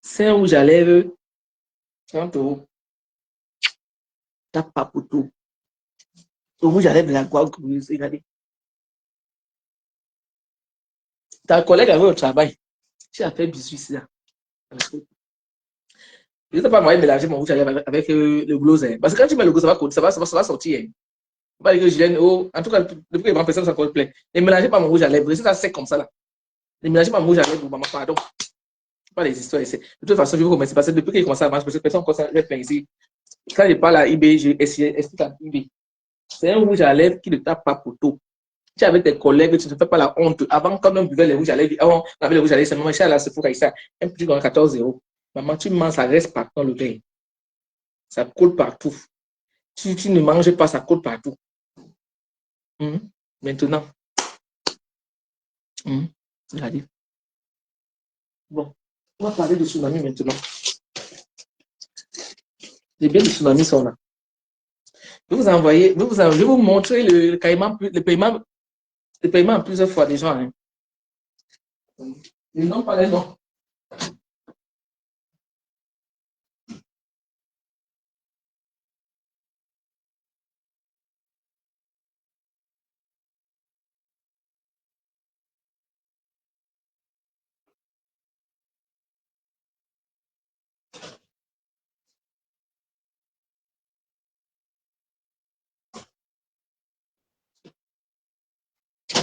C'est un rouge à lèvres, 30 €. T'as pas pour tout. Le rouge à lèvres de la Guadeloupe, regardez. Ta collègue avait au travail. Tu as fait bisous ici. Là. Je ne sais pas, moi, mélanger mon rouge à lèvres avec le gloss. Hein. Parce que quand tu mets le gloss, ça va sortir. Hein. Pas que je oh, en tout cas, depuis que les personnes sont encore plein. Ne mélangez pas mon rouge à lèvres. C'est ça sec comme ça. Là. Ne mélangez pas mon rouge à lèvres, maman, pardon. Pas les histoires ici. De toute façon, je vais commencer parce que depuis qu'il commence à marcher, parce que personne commence à plein ici. Quand je parle à eBay, je explique à eBay. C'est un rouge à lèvres qui ne tape pas pour tout. Tu es avec tes collègues, tu ne fais pas la honte. Avant, quand on buvait les rouges à lèvres, on avait les rouges à lèvres, c'est maman, chez la Sephora, ça, un petit dans 14 €. Maman, tu manges, ça reste partout dans le verre. Ça coule partout. Si tu ne manges pas, ça coule partout. Maintenant. Regardez. Bon, on va parler de tsunami maintenant. Les biens de tsunami sont là. Je vais vous envoyer, je vais vous montrer le paiement en plusieurs fois des gens. Hein. Ils n'ont pas les noms.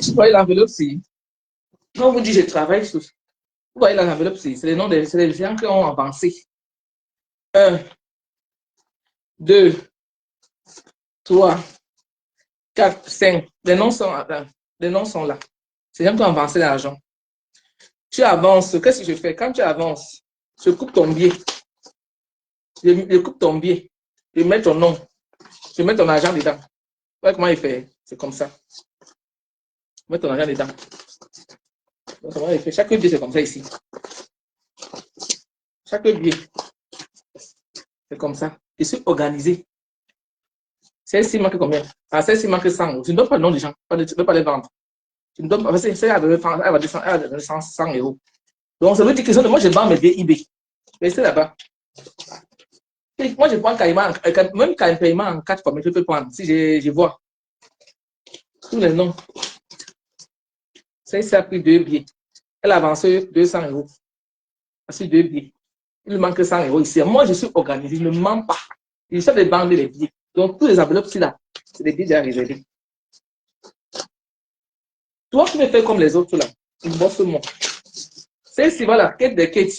Vous voyez l'enveloppe, c'est. Quand on vous dit je travaille sur. Vous voyez l'enveloppe, c'est les noms des gens qui ont avancé. 1, 2, 3, 4, 5. Les noms sont là. C'est les gens qui ont avancé l'argent. Tu avances. Qu'est-ce que je fais? Quand tu avances, je coupe ton billet. Je coupe ton billet. Je mets ton nom. Je mets ton argent dedans. Vous voyez comment il fait? C'est comme ça. Mets ton argent dedans. Comment il fait? Chaque billet, c'est comme ça ici. Chaque billet, c'est comme ça. Je suis organisé. Celle-ci manque combien? Ah, celle-ci manque 100 €. Tu ne donnes pas le nom des gens. Tu ne peux pas les vendre. Tu ne donnes pas. C'est à donner 100 €. Donc, ça veut dire que moi, je vends mes billets eBay. Restez là-bas. Moi, je prends carrément, même quand un paiement en 4 fois, mais je peux prendre. Si je vois tous les noms. Ça a pris 2 billets. Elle a avancé 200 euros. Sur 2 billets. Il lui manque 100 euros ici. Moi, je suis organisé, je ne mens pas. Je sais de vendre les billets. Donc, tous les enveloppes ici, là, c'est des billets déjà réservés. Toi, tu me fais comme les autres, là. Une bosse moi. C'est ici, voilà, Kate de Kate.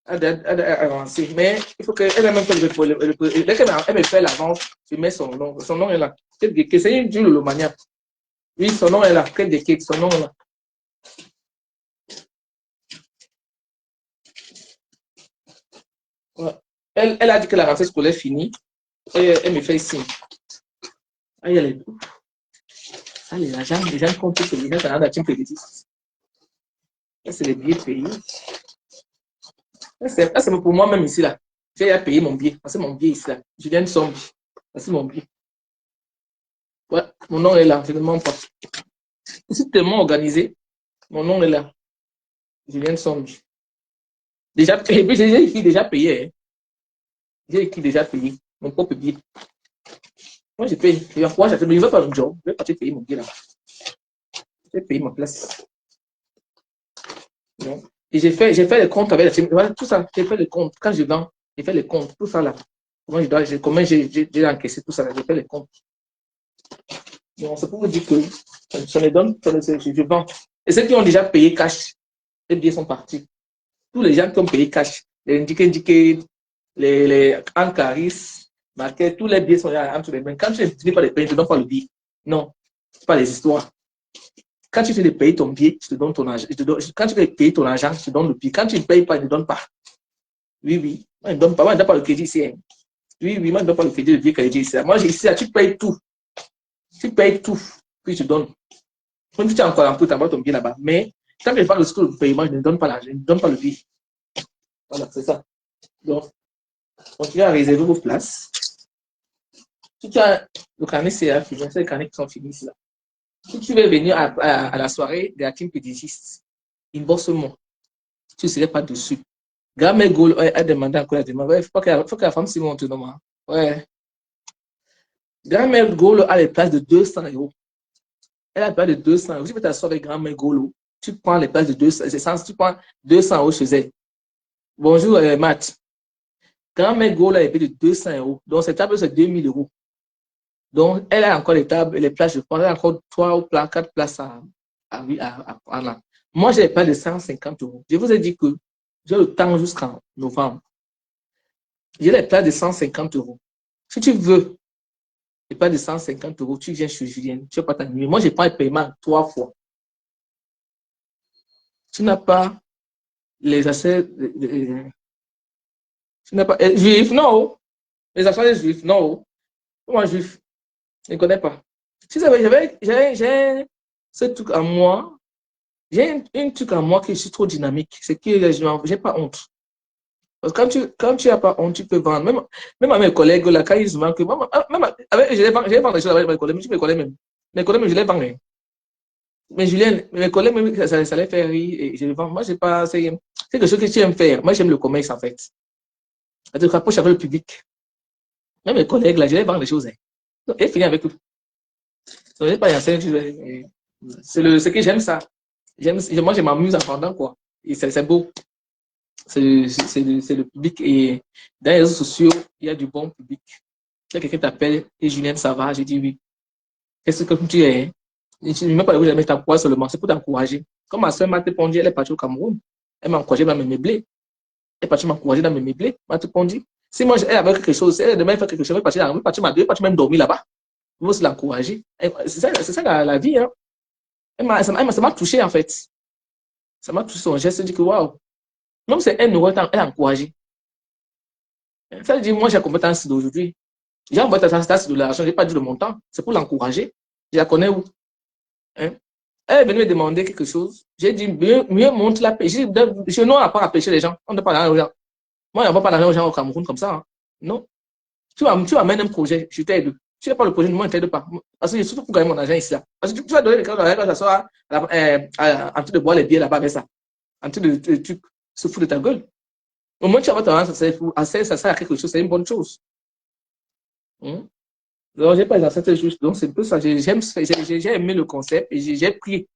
Elle a avancé. Mais il faut qu'elle ait même fait le. Dès qu'elle me fait l'avance, je mets son nom. Son nom est là. Kate de Kate, c'est une du Lolomania. Oui, son nom est là. Kate de Kate, son nom est là. Ouais. Elle a dit que la rentrée scolaire est finie. Elle me fait signe. Ah, il y a les. Ah, les gens comptent sur les gens qui ont la team péditis. C'est les billets payés. C'est pour moi-même ici, là. J'ai payé mon billet. C'est mon billet ici, là. Je viens de Sombi. C'est mon billet. Ouais, mon nom est là. Je ne mens pas. C'est tellement organisé. Mon nom est là. Je viens de Sombi. Déjà, et puis j'ai écrit déjà payé. Hein. J'ai écrit déjà payé. Mon propre billet. Moi, je paye. Je ne veux pas un job. Je vais partir payer mon billet là. Je vais payer ma place. Non. Et j'ai fait les comptes avec la team. Voilà, tout ça. J'ai fait les comptes. Quand je vends, j'ai fait les comptes. Tout ça là. Comment j'ai encaissé tout ça là. J'ai fait les comptes. Donc, c'est pour vous dire que ça me donne, je vends. Et ceux qui ont déjà payé cash, les billets sont partis. Tous les gens qui ont payé cash, les indiqués, les Ancaris, marqués, tous les billets sont là entre les mains. Quand tu ne pas les payer, je ne te donne pas le billet. Non, ce n'est pas les histoires. Quand tu fais de payer ton billet, je te donne ton argent. Quand tu fais payer ton argent, je te donne le billet. Quand tu ne payes pas, je ne te donne pas. Oui, oui. Moi, je ne donne pas. Moi, je ne donne pas le crédit ici. Hein. Oui, oui, moi, je ne donne pas le crédit, ici. Moi, ici, tu payes tout. Tu payes tout, puis je donne. Quand tu as encore un peu, tu envoies ton billet là-bas. Mais tant que je parle de paiement, je ne donne pas l'argent, je ne donne pas le billet. Voilà, c'est ça. Donc, continuez à réserver vos places. Si tu as le carnet CA fini, c'est les carnets qui sont finis là. Si tu veux venir à la soirée de la team pédigiste, inbox-moi. Tu ne serais pas dessus. Grand-mère Gaulle a demandé encore la demande. Il faut que la femme s'y monte, non? Ouais. Grand-mère Gaulle a les places de 200 euros. Elle a pas de 200 euros. Tu peux t'asseoir avec grand-mère Golo. Tu prends les places de 200. Tu prends 200 euros chez elle. Bonjour, Matt. Grand-mère Golo a les de 200 euros. Donc, cette table, c'est 2000 euros. Donc, elle a encore les tables, les places. Je pense, elle a encore 3 ou 4 places à prendre. Moi, j'ai les places de 150 euros. Je vous ai dit que j'ai le temps jusqu'en novembre. J'ai les places de 150 euros. Si tu veux, et pas de 150 euros, tu viens chez Julien, tu ne vas pas t'ennuyer. Moi, je prends le paiement 3 fois. Tu n'as pas les accès. Tu n'as pas. Juif, non. Les accès des juifs, non. Moi, juif, je ne connais pas. Si j'ai ce truc à moi, j'ai un truc à moi qui est trop dynamique. C'est que je n'ai pas honte. Parce que quand tu n'as pas honte, tu peux vendre. Même à mes collègues, là, quand ils se vendent, même avec, je vais vendre des choses avec mes collègues, mes collègues même. Mes collègues, même, je les vends. Mais Julien, mes collègues, même, ça les fait rire et je les vends. Moi, je n'ai pas. C'est quelque chose que tu aimes faire. Moi, j'aime le commerce, en fait. Ça te rapproche avec le public. Même mes collègues, là, je les vends des choses. Hein. Donc, et fini avec eux. Donc, je pas c'est que j'aime ça. Moi, je m'amuse en pendant, quoi. Et c'est beau. C'est le public. Et dans les réseaux sociaux, il y a du bon public. Il y a quelqu'un qui t'appelle et Julien, ça va? Je dis oui. Qu'est-ce que tu es? Je ne mets pas le t'encourager seulement, c'est pour t'encourager. Comme ma soeur m'a répondu, elle est partie au Cameroun. Elle m'a encouragé dans mes meublés. Elle est partie m'encourager dans mes meublés. M'a répondu. Si moi, elle avait quelque chose, elle demain fait quelque chose, elle est partie même dormir là-bas. Il faut se l'encourager. C'est ça la vie. Hein. Ça m'a touché, en fait. Ça m'a touché son geste. Je dis que waouh. Même si elle nous elle a encouragé. Ça veut dire, moi, j'ai compétence d'aujourd'hui. J'ai envoyé ta tasse de l'argent, je n'ai pas dit le montant. C'est pour l'encourager. Je la connais où? Hein? Elle est venue me demander quelque chose. J'ai dit, mieux monte la pêche. Je n'ai pas à pêcher les gens. On ne parle pas aux gens. Moi, on ne va pas l'argent aux gens au Cameroun comme ça. Hein. Non. Tu amènes un projet, je t'aide. Tu n'as pas le projet, moi, je ne t'aide pas. Parce que surtout pour gagner mon argent ici. Là. Parce que tu vas donner les cadeaux quand ça soit en train de boire les billets là-bas avec ça. En train de se foutre de ta gueule. Au moins, tu vas t'avoir, ça sert à quelque chose, c'est une bonne chose. Donc, je n'ai pas les ancêtres justes. Donc, c'est un peu ça. J'ai aimé le concept et j'ai pris.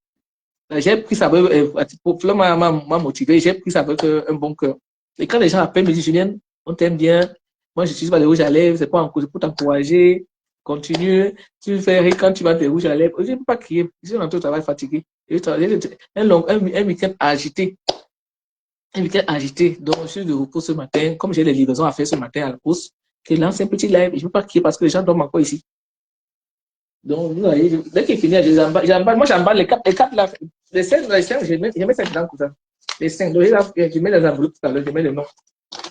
J'ai pris ça m'a motivé, j'ai pris ça avec un bon cœur. Et quand les gens appellent, me disent, Julien, on t'aime bien, moi je suis pas de rouge à lèvres, c'est pas pour t'encourager, continue, tu fais rire quand tu vas des rouges à lèvres. Je ne peux pas crier, je suis rentré au travail fatigué. Un week-end agité. Un week-end agité, donc je suis de repos ce matin, comme j'ai des livraisons à faire ce matin à la poste, je lance un petit live, je ne peux pas crier parce que les gens dorment encore ici. Donc, vous voyez, dès qu'il finit, moi j'emballe les quatre là, les 5, je mets 5 dans ça. Les 5, donc je mets les enveloppes tout à l'heure, je mets les noms.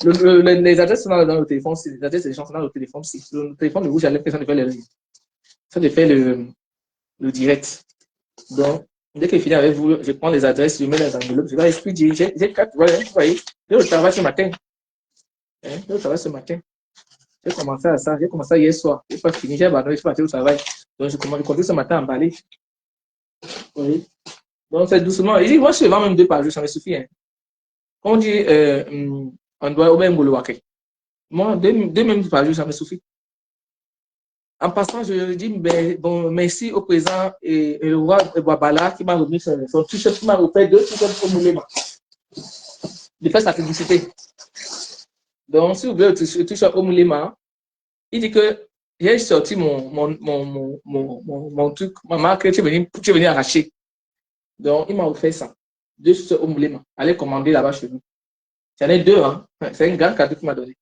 Les adresses sont dans le téléphone, les adresses des gens sont dans le téléphone, le téléphone de rouge à l'impression de faire le direct. Donc, dès qu'il finit avec vous, je prends les adresses, je mets les enveloppes, je vais expliquer, j'ai 4, vous voyez, j'ai le travail ce matin. J'ai le travail ce matin. J'ai commencé à ça, j'ai commencé hier soir. Je n'ai pas fini, j'ai abandonné, je suis parti au travail. Donc, je continue ce matin à emballer. Oui. Donc, c'est doucement. Et moi, je suis vraiment même 2 par jour, ça me suffit. Hein. On dit, on doit au même boulot. Moi, 2 même par jour, ça me suffit. En passant, je dis bon, merci au président et le roi Bouabala qui m'a remis son t-shirt, qui m'a offert 2 t-shirts pour Moulema. De faire sa publicité. Donc, si vous voulez le t-shirt au Moulema, il dit que j'ai sorti mon truc, ma marque, tu es venu arracher. Donc, il m'a offert ça. 2 t-shirts au Moulema. Allez commander là-bas chez nous. J'en ai 2, hein. C'est un grand cadeau qu'il m'a donné.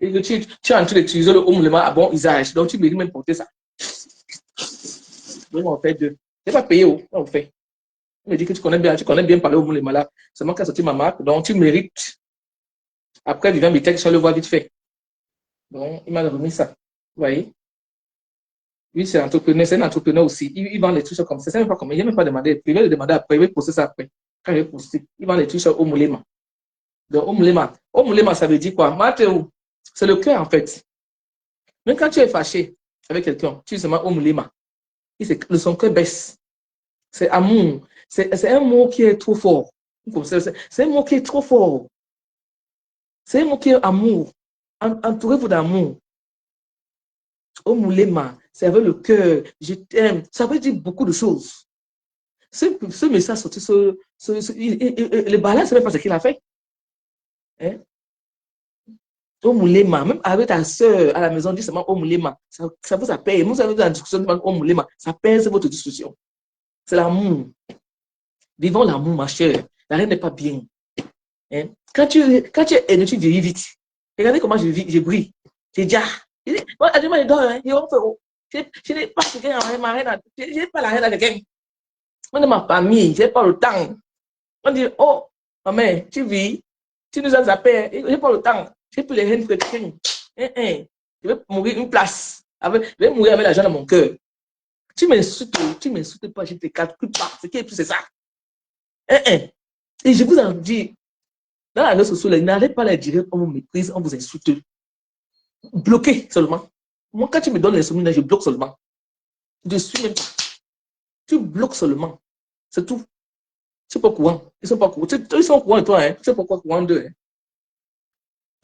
Et que tu es en train d'utiliser le Moulema à bon usage. Donc, tu mérites même porter ça. Donc, on fait 2. Je n'ai pas payé, on fait. Il me dit que tu connais bien parler au Moulema là. Seulement qu'à sortir ma marque, donc tu mérites. Après, Vivant Bitek, je le vois vite fait. Donc, il m'a remis ça. Vous voyez? Lui, c'est un entrepreneur aussi. Il vend les t-shirts comme ça. Je ne sais même pas comment. Il n'a même pas demandé. Il va le demander après. Il va poster ça après. Quand il va poster, il vend les t-shirts au Moulema. Donc, au Moulema, ça veut dire quoi? Mathéo, c'est le cœur, en fait. Même quand tu es fâché avec quelqu'un, tu dis seulement au Moulema. Son cœur baisse. C'est amour. C'est un mot qui est trop fort. C'est un mot qui est trop fort. C'est un mot qui est amour. Entourez-vous d'amour. Au Moulema, c'est avec le cœur. Je t'aime. Ça veut dire beaucoup de choses. Ce message sorti le balai, c'est même pas ce qu'il a fait. Hein? Au Moulema, même avec ta soeur à la maison, dit seulement au Moulema. Ça vous appelle. Vous avez dans la discussion au Moulema. Ça pèse votre discussion. C'est l'amour. Vivons l'amour, ma chère. La reine n'est pas bien. Hein? Quand tu es tu vieillis vite. Regardez comment je brille. C'est déjà. Moi, je n'ai pas quelqu'un à ma reine. Je n'ai pas la reine à quelqu'un. Moi, de ma famille, je n'ai pas le temps. On dit, oh, maman, tu vis, tu nous as appelé, je n'ai pas le temps. Je n'ai plus les reines de quelqu'un. Je vais mourir une place. Je vais mourir avec l'argent dans mon cœur. Tu m'insultes pas, je ne te calcule pas. Ce qui est plus, c'est ça. Et je vous en dis, dans la réseau sociale, n'allez pas les dire, on vous méprise, on vous insulte. Bloquez seulement. Moi, quand tu me donnes les soumis, je bloque seulement. Je suis même pas. Tu bloques seulement. C'est tout. C'est pas courant. Ils sont pas courants. Ils sont courants de toi, hein. Tu sais pourquoi courant d'eux, hein.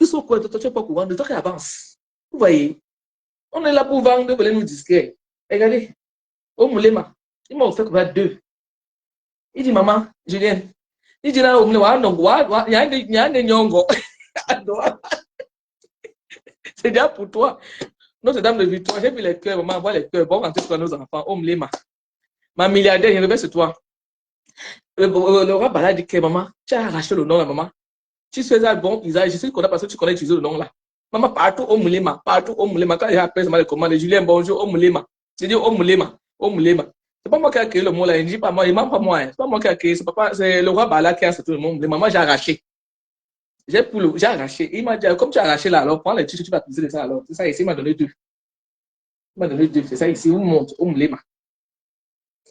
Ils sont courants de toi, tu n'es pas courant de toi qui avance. Vous voyez, on est là pour vendre, vous nous disquer. Regardez, au Moulema, il m'a offert quoi 2. Il dit, maman, Julien, il dit là, au Moulema, il y a un nyongo. C'est déjà pour toi. Notre-Dame de Victoire, j'ai vu les cœurs, maman, voit les cœurs. Bon, rentrer sur nos enfants, au Moulema. Ma milliardaire, il revient sur toi. Le roi Bala dit que maman, tu as arraché le nom là, maman. Tu fais un bon usage, je sais qu'on a parce que tu connais utiliser le nom là. Maman, partout au Moulema, quand il appelle les commandes, Julien, bonjour, au Moulema. Je dis au Moulema. C'est pas moi qui ai créé le mot là, il ne dit pas moi, il ne ment pas moi. C'est pas moi qui ai créé, c'est le roi Bala qui a sorti le nom. Maman, j'ai arraché. J'ai arraché. Il m'a dit, comme tu as arraché là, alors prends les tissus, tu vas utiliser de ça alors. C'est ça ici, il m'a donné 2. C'est ça ici, où monte, au Moulema.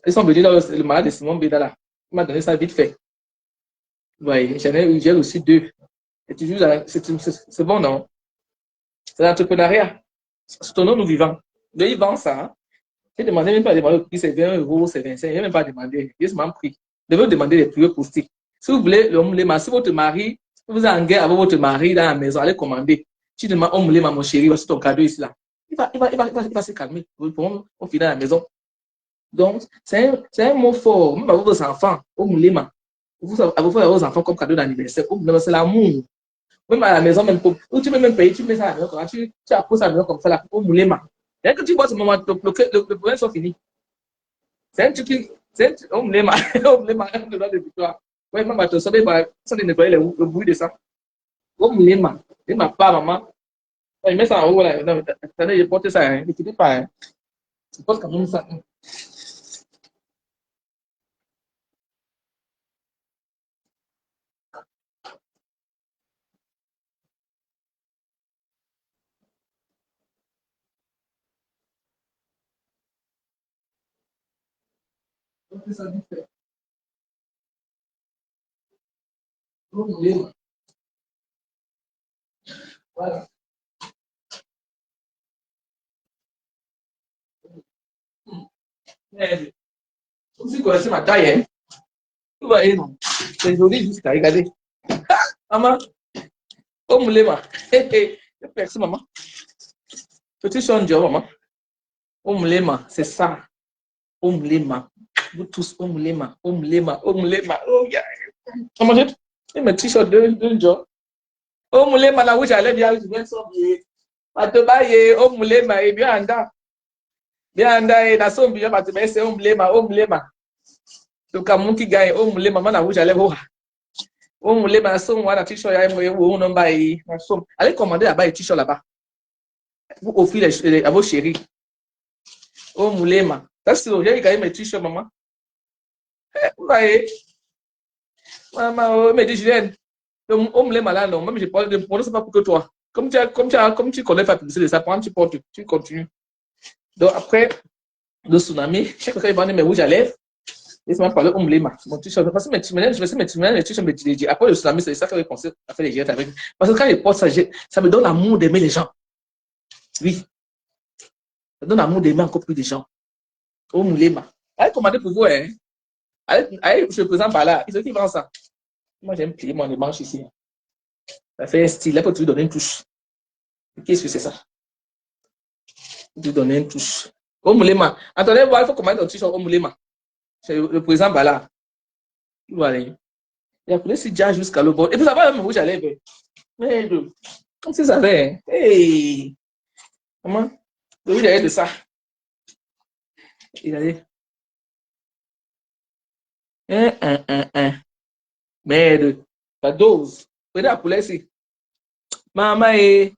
Ils sont venus dans le malade de Simon Bédala. Il m'a donné ça vite fait. Oui, j'ai reçu 2. Et toujours, c'est bon, non? C'est l'entrepreneuriat. C'est ton nom, nous vivons. Mais ils vendent ça. Hein? J'ai demandé même pas demander le prix, c'est 20 €, c'est 25. Je n'ai même pas demandé. J'ai seulement pris. Je vais demander les prix postés. Si vous voulez, si votre mari, vous êtes en guerre avec votre mari dans la maison, allez commander. Tu demandes, mon chéri, voici ton cadeau ici là. Il va se calmer. On finit à la maison. Donc, c'est un mot fort. Même à vos enfants, au moulema. Vous faire à vos enfants comme cadeau d'anniversaire. C'est l'amour. Même à la maison, même pour, ou tu peux même payer, tu mets ça à la maison, tu apposes ça à la maison comme ça, là, au moulema. Dès que tu vois ce moment, le problème sont finis. C'est un truc qui, c'est un moulema, au moulema, un droit de victoire. Oui, maman, tu savais, ça de nettoyer le bruit de ça. Au moulema. Et ma part, maman, il met ça en haut, là. Non, attendez, je porte ça, hein. Ne quittez pas, hein. Je porte quand même ça. Porte ça vite fait. Au moulema. Voilà. Vous connaissez ma taille, hein? Tout va aller, non? C'est joli jusqu'à regarder. Maman, au moulema. Merci, maman. Petit son Dieu, maman. Au moulema, c'est ça. Au moulema. Vous tous, au moulema, au moulema, au moulema. Oh, yeah. Maman, j'ai mes t-shirts de Dieu. Au moulema, là où j'allais bien, je viens de sortir. Matobaye, au moulema, et bien anda. Bien anda, et la somme, bien, matobaye, c'est au moulema, au moulema. Le Cameroun qui gagne, au moulema, maman, là où j'allais voir. Au moulema, la somme, voilà, t-shirt, allez commander là-bas, les t-shirts là-bas. Vous offrir à vos chéris. Au moulema. Ça, c'est j'ai gagné mes t-shirts, maman. Vous voyez? Maman, me dit, Julien, au moulema là, non, même je parle de c'est pas pour que toi. Comme tu connais pas publicité de ça, prends, tu portes, tu continues. Donc après, le tsunami, chaque fois qu'il va mes rouges à lèvres, il m'a parlé au moulema. Mon t-shirt, parce que mes t-shirts, je vais mes t-shirts, me dit, après le tsunami, c'est ça que je pensais à faire les gestes avec. Parce que quand je porte ça, ça me donne l'amour d'aimer les gens. Oui. Ça donne l'amour d'aimer encore plus de gens. Au moulema. Allez commander pour vous, hein. Allez, je présente par là. Ils sont qui vendent ça. Moi, j'aime plier mon manche ici. Ça fait un style. Là, pour te donner une touche. Qu'est-ce que c'est ça? Te donner une touche. Au moulema. Attendez, voir, il faut commander ton t-shirt au moulema. C'est le présent par là. Voilà. Il a appelé si déjà jusqu'à le bord. Et puis ça va même où j'allais. Mais, comme si ça avait. Hey! Comment? Le rouge de ça. Il allait. Merde. La dose. Prenez la poulet ici. Maman est.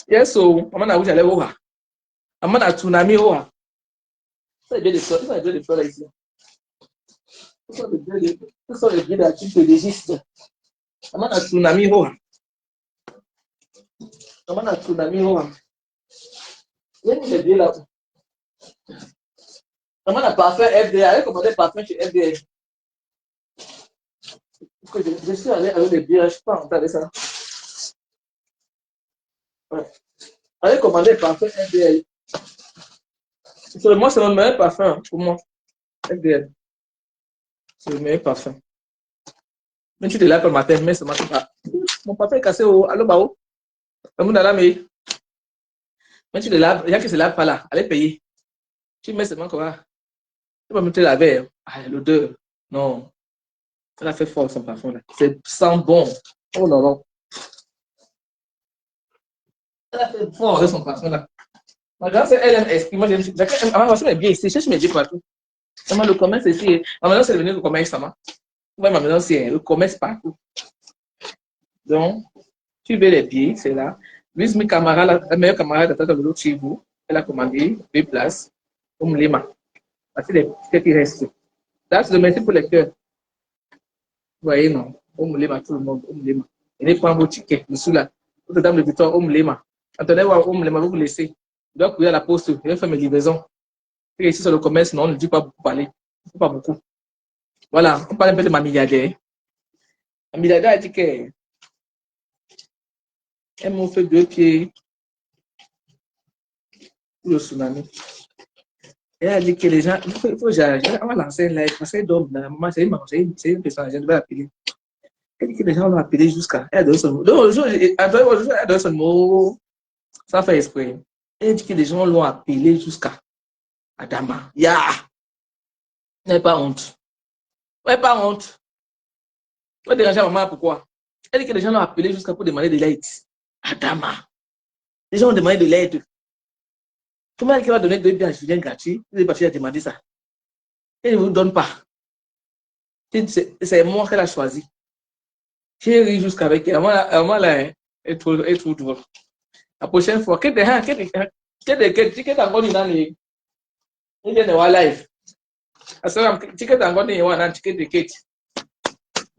Yes, so, maman a où j'allais voir. Maman a tsunami voir. Ça est bien de fleurs. Ça est bien de fleurs là ici. Ce sont les biens d'articles légistes. Maman a tsunami voir. Maman a tsunami voir. Il y a des biens là. Maman a parfum FDA. Elle a commandé parfum chez FDA. Je suis allé avec des biens. Je ne suis pas rentré avec ça. Ouais. Allez commander parfum FDL. Moi, c'est le meilleur parfum pour moi. FDL. C'est le meilleur parfum. Même si tu es là le matin, mais ça ne marche pas. Mon parfum est cassé au allô, bao. Même tu es là, il y a que c'est là pas là. Allez payer. Tu mets seulement quoi? Tu vas mettre la verre. Ah, l'odeur. Non. Elle a fait fort son parfum là. C'est sent bon. Oh là là. Elle a fait fort avec son parfum là. Ma grande c'est LMS. Moi, j'aime bien ici. Je cherche mes dieux partout. Le commerce ici. Ma maison, c'est devenu le commerce, ça m'a. Ouais, ma maison, c'est le commerce partout. Donc, tu veux les billets, c'est là. Lui, mes camarades, la meilleure camarade de l'autre chez vous, elle a commandé 2 places au Moulema. Parce que les tickets qui restent. Là, c'est le merci pour les cœurs. Vous voyez, non? Au Moulema, tout le monde, au Moulema. Et prendre vos tickets, dessous là. Votre dame de victoire, au Moulema. Attendez, au Moulema, vous laissez. Je dois courir à la poste, je vais faire mes livraisons. Et ici, sur le commerce, non, on ne dit pas beaucoup parler. Pas beaucoup. Voilà, on parle un peu de ma milliardaire. La milliardaire a dit qu'elle m'a fait 2 pieds pour le tsunami. Elle a dit que les gens, il faut on va lancer un live, parce qu'elle donne, maman, c'est une personne, je vais l'appeler. Elle dit que les gens l'ont appelé jusqu'à. Elle a donné son mot. Donc, elle a donné son mot sans faire exprès. Elle dit que les gens l'ont appelé jusqu'à Adama. Ya! N'ayez pas honte. N'ayez pas honte. Vous dérangez maman, pourquoi? Elle dit que les gens l'ont appelé jusqu'à pour demander de l'aide. Adama. Les gens ont demandé de l'aide. Comment elle va donner de l'aide à Julien gratuit? Il est parti à demander ça. Elle ne vous donne pas. C'est moi qu'elle a choisi. J'ai ri jusqu'avec elle. Moi, là, elle est trop drôle. La prochaine fois, qu'est-ce que tu encore dans les. Il est dans live. Alors, tu es encore dans les tickets de Kate.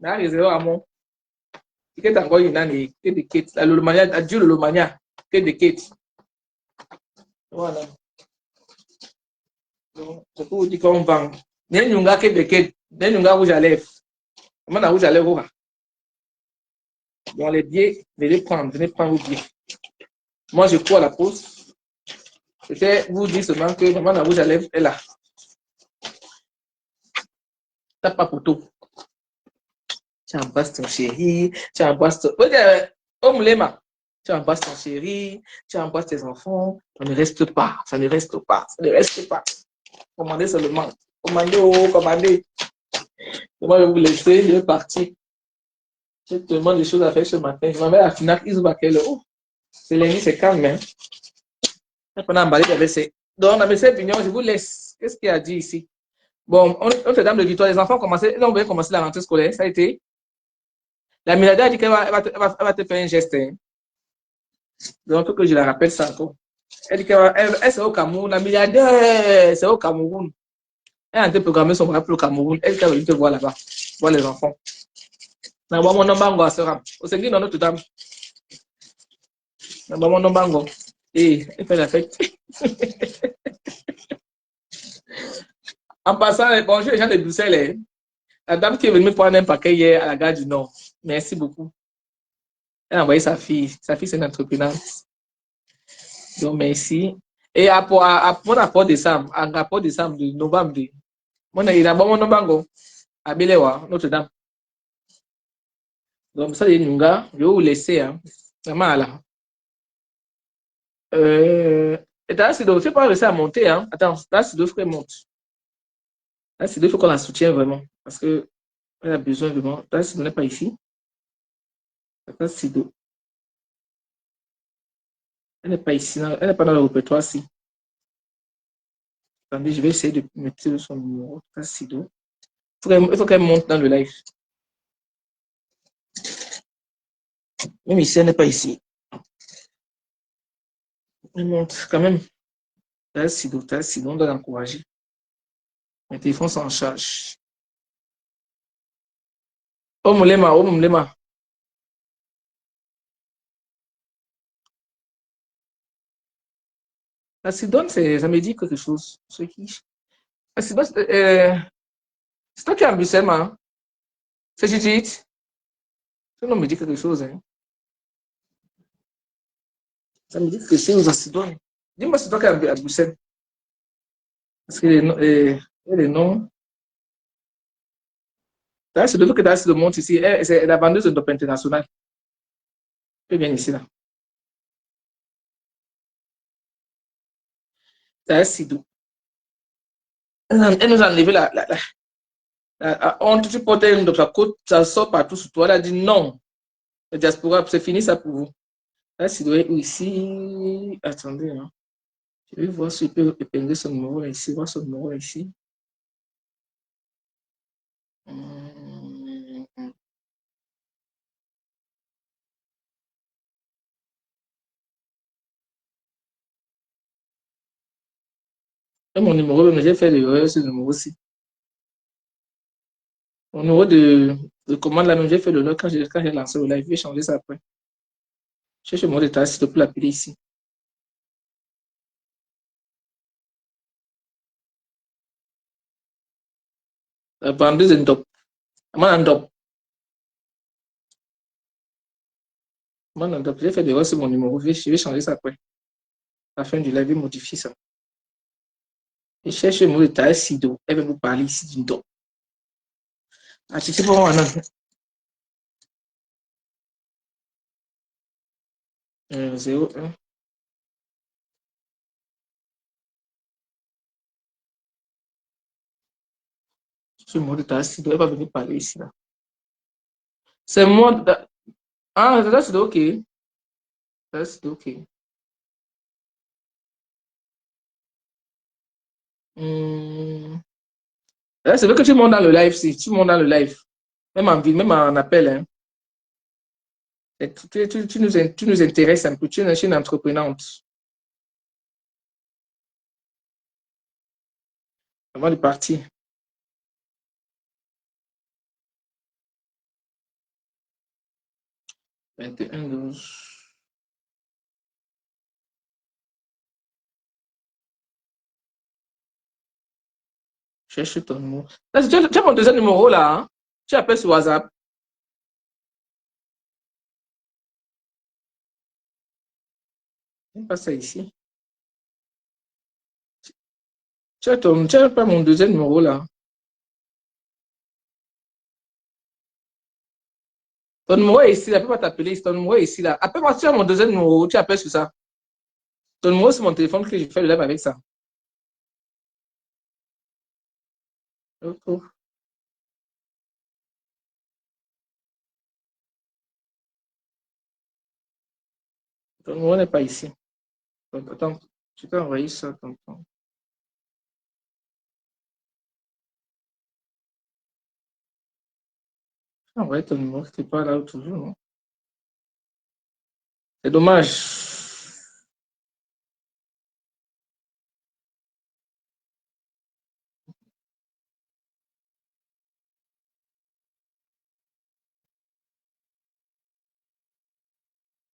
Là, il est vraiment. Tu es encore dans les tickets de Kate. La Lolomania, adieu Lolomania, ticket de Kate. Voilà. Donc, c'est pour vous dire qu'on vend. N'est-ce pas que de Kate? N'est-ce pas rouge à lèvres? Comment on a rouge à lèvres? Donc, les billets, venez prendre vos billets. Moi, je cours à la pause. Je vais vous dire seulement que maman la rouge à lèvres est là. Tape pas photo. Tu embrasses ton chéri, tu embrasses ton. Oh, Moulema, tu embrasses ton chéri, tu embrasses tes enfants. Ça ne reste pas, ça ne reste pas, ça ne reste pas. Commandez seulement. Commandez, oh, commandez. Moi, je vais vous laisser, je vais partir. J'ai tellement de choses à faire ce matin. Je m'en vais à la FNAC, ils ont quelle heure? C'est lundi, c'est calme, hein? On a emballé avec ces. Donc, on avait ces pignons, je vous laisse. Qu'est-ce qu'il a dit ici? Bon, Notre-Dame de Victoire, les enfants ont bien commencé la rentrée scolaire, ça a été. La milliardaire a dit qu'elle va te faire un geste. Hein. Donc, il faut que je la rappelle ça encore. Elle dit qu'elle c'est au Cameroun. La milliardaire, c'est au Cameroun. Elle a un peu programmé son bras pour le Cameroun. Elle dit qu'elle veut te voir là-bas, voir les enfants. Na mon nombango à Seram. Au Seigneur dans Notre-Dame. Na mon nombango. Et elle fait la fête. En passant, bonjour les gens de Bruxelles. Hein. La dame qui est venue me prendre un paquet hier à la gare du Nord. Merci beaucoup. Elle a envoyé sa fille. Sa fille, c'est une entrepreneuse. Donc, merci. Et à mon rapport décembre, en rapport décembre de novembre, il a bon mon nombango à Bilewa, Notre-Dame. Donc, ça, les Nunga, je vais vous laisser. Hein. Vraiment là. Et là, c'est donc, je ne sais pas réussir à monter. Hein. Attends, là, c'est deux frères montent. Là, c'est deux fois qu'on la soutient vraiment. Parce qu'elle a besoin vraiment. Là, ce n'est pas ici. Là, c'est deux. Elle n'est pas ici. Elle n'est pas dans le répertoire ici. Attendez, je vais essayer de mettre son numéro. Là, c'est deux. Il faut qu'elle monte dans le live. Même ici, elle n'est pas ici. Elle monte quand même. Là, c'est deux. On doit l'encourager. Mes téléphones sont en charge. Oh, Moulema, oh, Moulema. La Sidone, ça me dit quelque chose. C'est qui? La Sidone, c'est toi qui as un Bruxelles, hein? C'est Judith. Ce nom me dit quelque chose. Hein? Ça me dit que c'est aux Sidone. Dis-moi, c'est toi qui as à Bruxelles. Parce que les noms. C'est de que tu le montre ici. C'est la vendeuse de Top International. Tu viens ici, là. C'est Sidou. Elle nous a enlevé la honte. Tu portes une de sa côte, ça sort partout sur toi. Elle a dit non. La diaspora, c'est fini ça pour vous. Là, Sidou est ici. Attendez, hein. Je vais voir si je peux épingler son numéro là ici. Voir son numéro là ici. Et mon numéro, j'ai fait l'erreur ce numéro-ci. Mon numéro de commande là, j'ai fait l'erreur quand j'ai lancé le live. Je vais changer ça après. Cherche le mot de tasse, s'il te plaît, l'appeler ici. La bandeuse est top. J'ai fait l'erreur sur mon numéro. Je vais changer ça après. À la fin du live, je vais modifier ça. Et cherche le mot de tasse, Sido. Elle va vous parler ici d'une top. Ah, tu sais pas, 01. Ce mot de tasse, il ne doit pas venir parler ici. Là. C'est moi. Ah, ça c'est OK. Ça c'est OK. Là, c'est vrai que tu montes dans le live, si tu montes dans le live. Même en ville, même en appel. Hein. Tu nous intéresses un peu. Tu es une entreprenante. Avant de partir. 21-12. Cherche ton numéro. Tu as mon deuxième numéro là. Hein? Tu appelles sur WhatsApp. N'aime pas ça ici. Tu as pas mon deuxième numéro là. Ton numéro est ici, là. Je ne peux pas t'appeler. Ton numéro est ici là. Appelle-moi, tu as mon deuxième numéro. Tu appelles sur ça. Ton numéro, c'est mon téléphone que je fais le live avec ça. Okay. Ton numéro n'est pas ici. Attends, tu peux envoyer ça. Tonton. Tu peux envoyer ton numéro, tu n'es pas là toujours. Non? C'est dommage.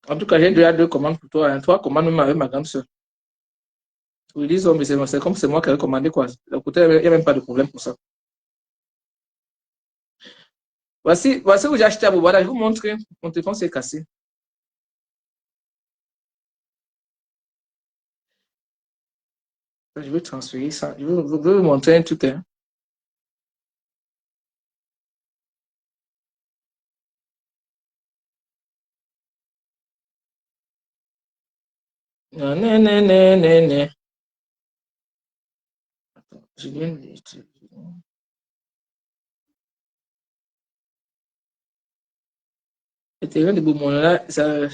En tout cas, j'ai déjà 2 commandes pour toi. Hein. 3 commandes même avec ma grande soeur. Oui, disons, mais c'est comme c'est moi qui ai commandé quoi. Écoutez, il n'y a même pas de problème pour ça. Voici où j'ai acheté à Bobada. Je vous montre. Mon téléphone s'est cassé. Je vais transférer ça. Je vais vous montrer un truc. Hein. Non, non, non, non, non, non. Attends, je viens de... Le terrain de Beaumont, là, ça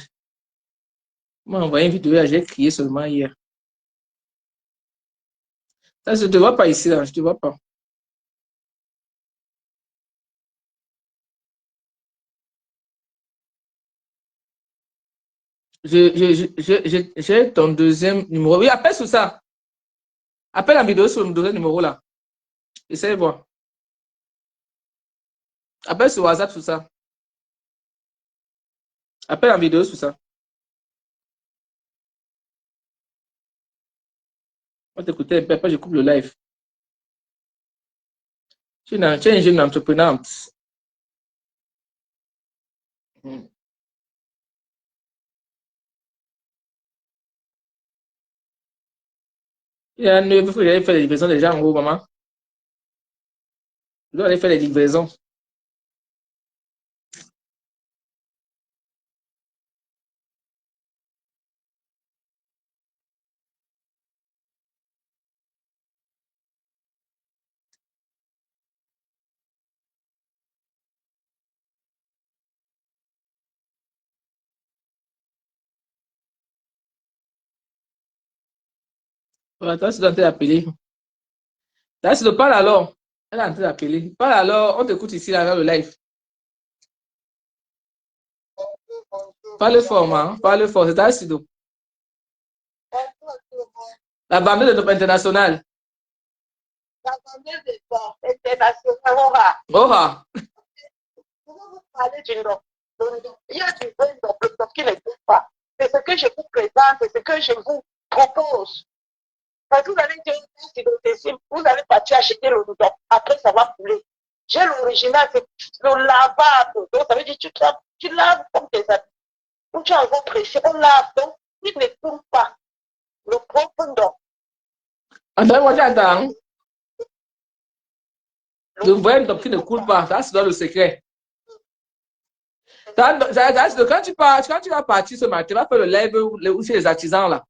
m'a envoyé une vidéo, j'ai crié seulement hier. Ça, je ne te vois pas ici, là, je ne te vois pas. J'ai ton deuxième numéro. Oui, appelle sur ça. Appelle la vidéo sur le deuxième numéro, là. Essaye de voir. Appelle sur WhatsApp sur ça. Appelle en vidéo sur ça. On va t'écouter un peu, après je coupe le live. Tu es une jeune entreprenante. Il y a 9, il faut aller faire les livraisons des gens en haut, maman. Je dois aller faire les livraisons. Attends, c'est en train d'appeler. Là, c'est de parle alors. Elle est en train d'appeler. Parle alors, on t'écoute ici, là, dans le live. Parle fort, maman. Parle fort, c'est Asido. La bande de notre internationale. La bande de notre internationale. Oha. Vous parlez du nom. Il y a du nom qui ne trouve pas. C'est ce que je vous présente, c'est ce que je vous propose. Parce que vous allez dire, vous allez partir acheter le nom. Après, ça va couler. J'ai l'original, c'est le lavable. Donc, ça veut dire que tu laves comme tes habits. Ou tu as un pressé, on lave. Donc, il ne coule pas. Le propre nom. Attends, moi j'attends. Le vrai nom qui ne coule pas, ça c'est dans le secret. Quand tu vas partir ce matin, tu vas faire le live où chez les artisans là.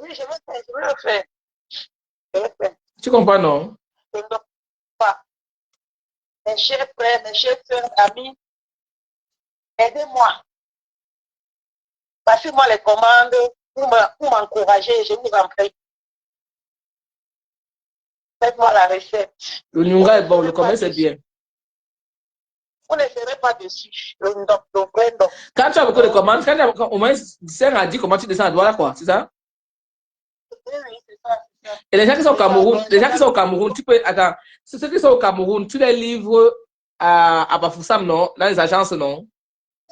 Oui, je vais faire, je vais le faire. Je vais faire. Tu comprends, non? Je ne dors pas. Mes chers frères, mes chers sœurs, amis, aidez-moi. Passez-moi les commandes pour m'encourager, je vous en prie. Faites-moi la recette. Le Nyunga est bon, le commerce est bien. Vous ne serez pas dessus. Le vrai ndok. Quand tu as beaucoup de commandes, quand tu as au moins 5 à 10 commandes, tu descends à Douala, quoi, c'est ça? Oui, c'est ça, c'est ça. Et les gens qui sont au Cameroun, tu peux, attends, ceux qui sont au Cameroun, tu les livres à Bafoussam, non? Dans les agences, non?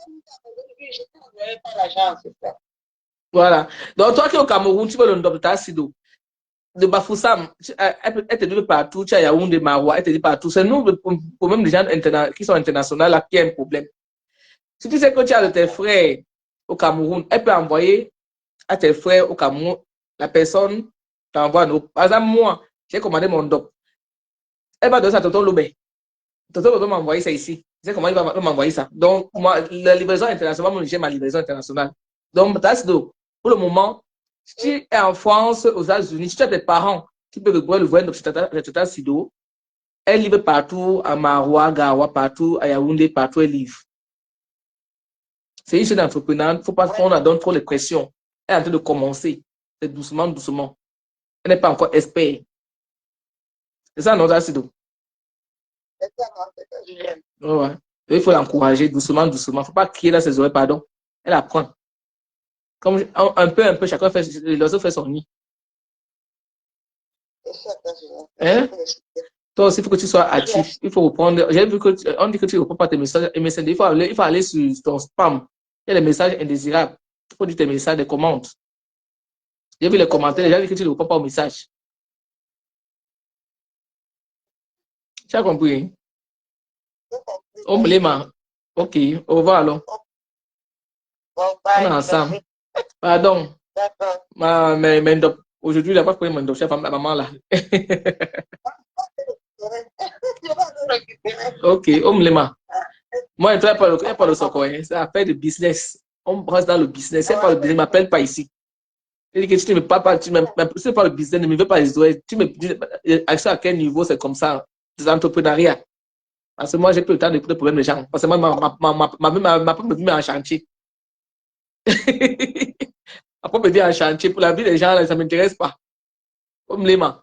Oui, je ne envoyé par l'agence, c'est ça. Voilà. Donc, toi qui es au Cameroun, tu veux le ndop de ta sido. De Bafoussam, elle te dit partout, tu as Yaoundé, Maroua, elle te dit partout. C'est nous, le problème des gens qui sont internationaux, là, qui a un problème. Si tu sais que tu as de tes frères au Cameroun, elle peut envoyer à tes frères au Cameroun, la personne t'envoie. Par exemple, moi, j'ai commandé mon doc. Elle va donner ça à Tonton Loubet. Tonton Loubet m'a envoyé ça ici. Je sais comment il va m'envoyer ça. Donc, moi, la livraison internationale, moi, j'ai ma livraison internationale. Donc, pour le moment, si tu es en France, aux États-Unis, si tu as des parents qui peuvent le voir dans Tata Sido, elle livre partout, à Maroua, Gawa, partout, à Yaoundé, partout, elle livre. C'est une chaîne d'entrepreneur, il ne faut pas qu'on donne trop de pression. Elle est en train de commencer. C'est doucement, doucement. Elle n'est pas encore expert. C'est ça, non, Tata Sido? C'est ça, non, c'est ça, Julien. Ouais. Il faut l'encourager doucement, doucement. Il ne faut pas crier dans ses oreilles, pardon. Elle apprend. Comme un peu, chacun fait, l'oiseau fait son nid. C'est ça, Julien. Hein? Toi aussi, il faut que tu sois actif. Il faut reprendre. J'ai vu qu'on dit que tu ne reprends pas tes messages. Il faut aller sur ton spam. Il y a des messages indésirables. Il faut dire tes messages, des commandes. J'ai vu les commentaires. J'ai vu que tu ne reprends pas au message. Tu as compris? On me l'aime. Ok. Au revoir alors. Bon, On est bye. ensemble. Pardon. D'accord. Aujourd'hui, il n'a pas pris mon chef à ma maman là. Je vais le récupérer. Ok, on me l'aime. Moi, il n'y a pas le soco. C'est affaire de business. On reste dans le business. C'est pas le business. Ne m'appelle pas ici. Il dit que tu ne me parles pas, tu ne me pas le business, ne me veux pas les oreilles. Tu me dis à quel niveau c'est comme ça, des entrepreneuriats. Parce que moi, j'ai plus le temps d'écouter les problèmes des gens. Parce que moi, ma femme me dit en chantier. Ma femme me dit en chantier. Pour la vie des gens, là, ça ne m'intéresse pas. Comme l'aimant.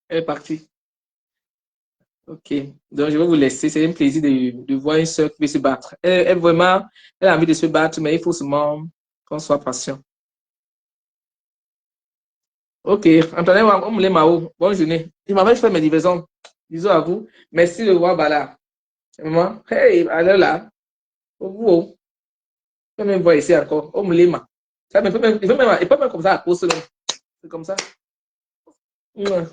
Elle est partie. Ok. Donc, je vais vous laisser. C'est un plaisir de voir une soeur qui veut se battre. Vraiment, elle a envie de se battre, mais il faut seulement qu'on soit patient. Ok, Antoine, on me Mao. Bonne journée. Il m'avait fait mes livraisons. Bisous à vous. Merci de voir Bala. Maman, hey, allez là. Au bout. Je peux même voir ici encore. On me l'a. Ça me fait même, il peut même comme ça à cause. C'est comme ça. Ouais.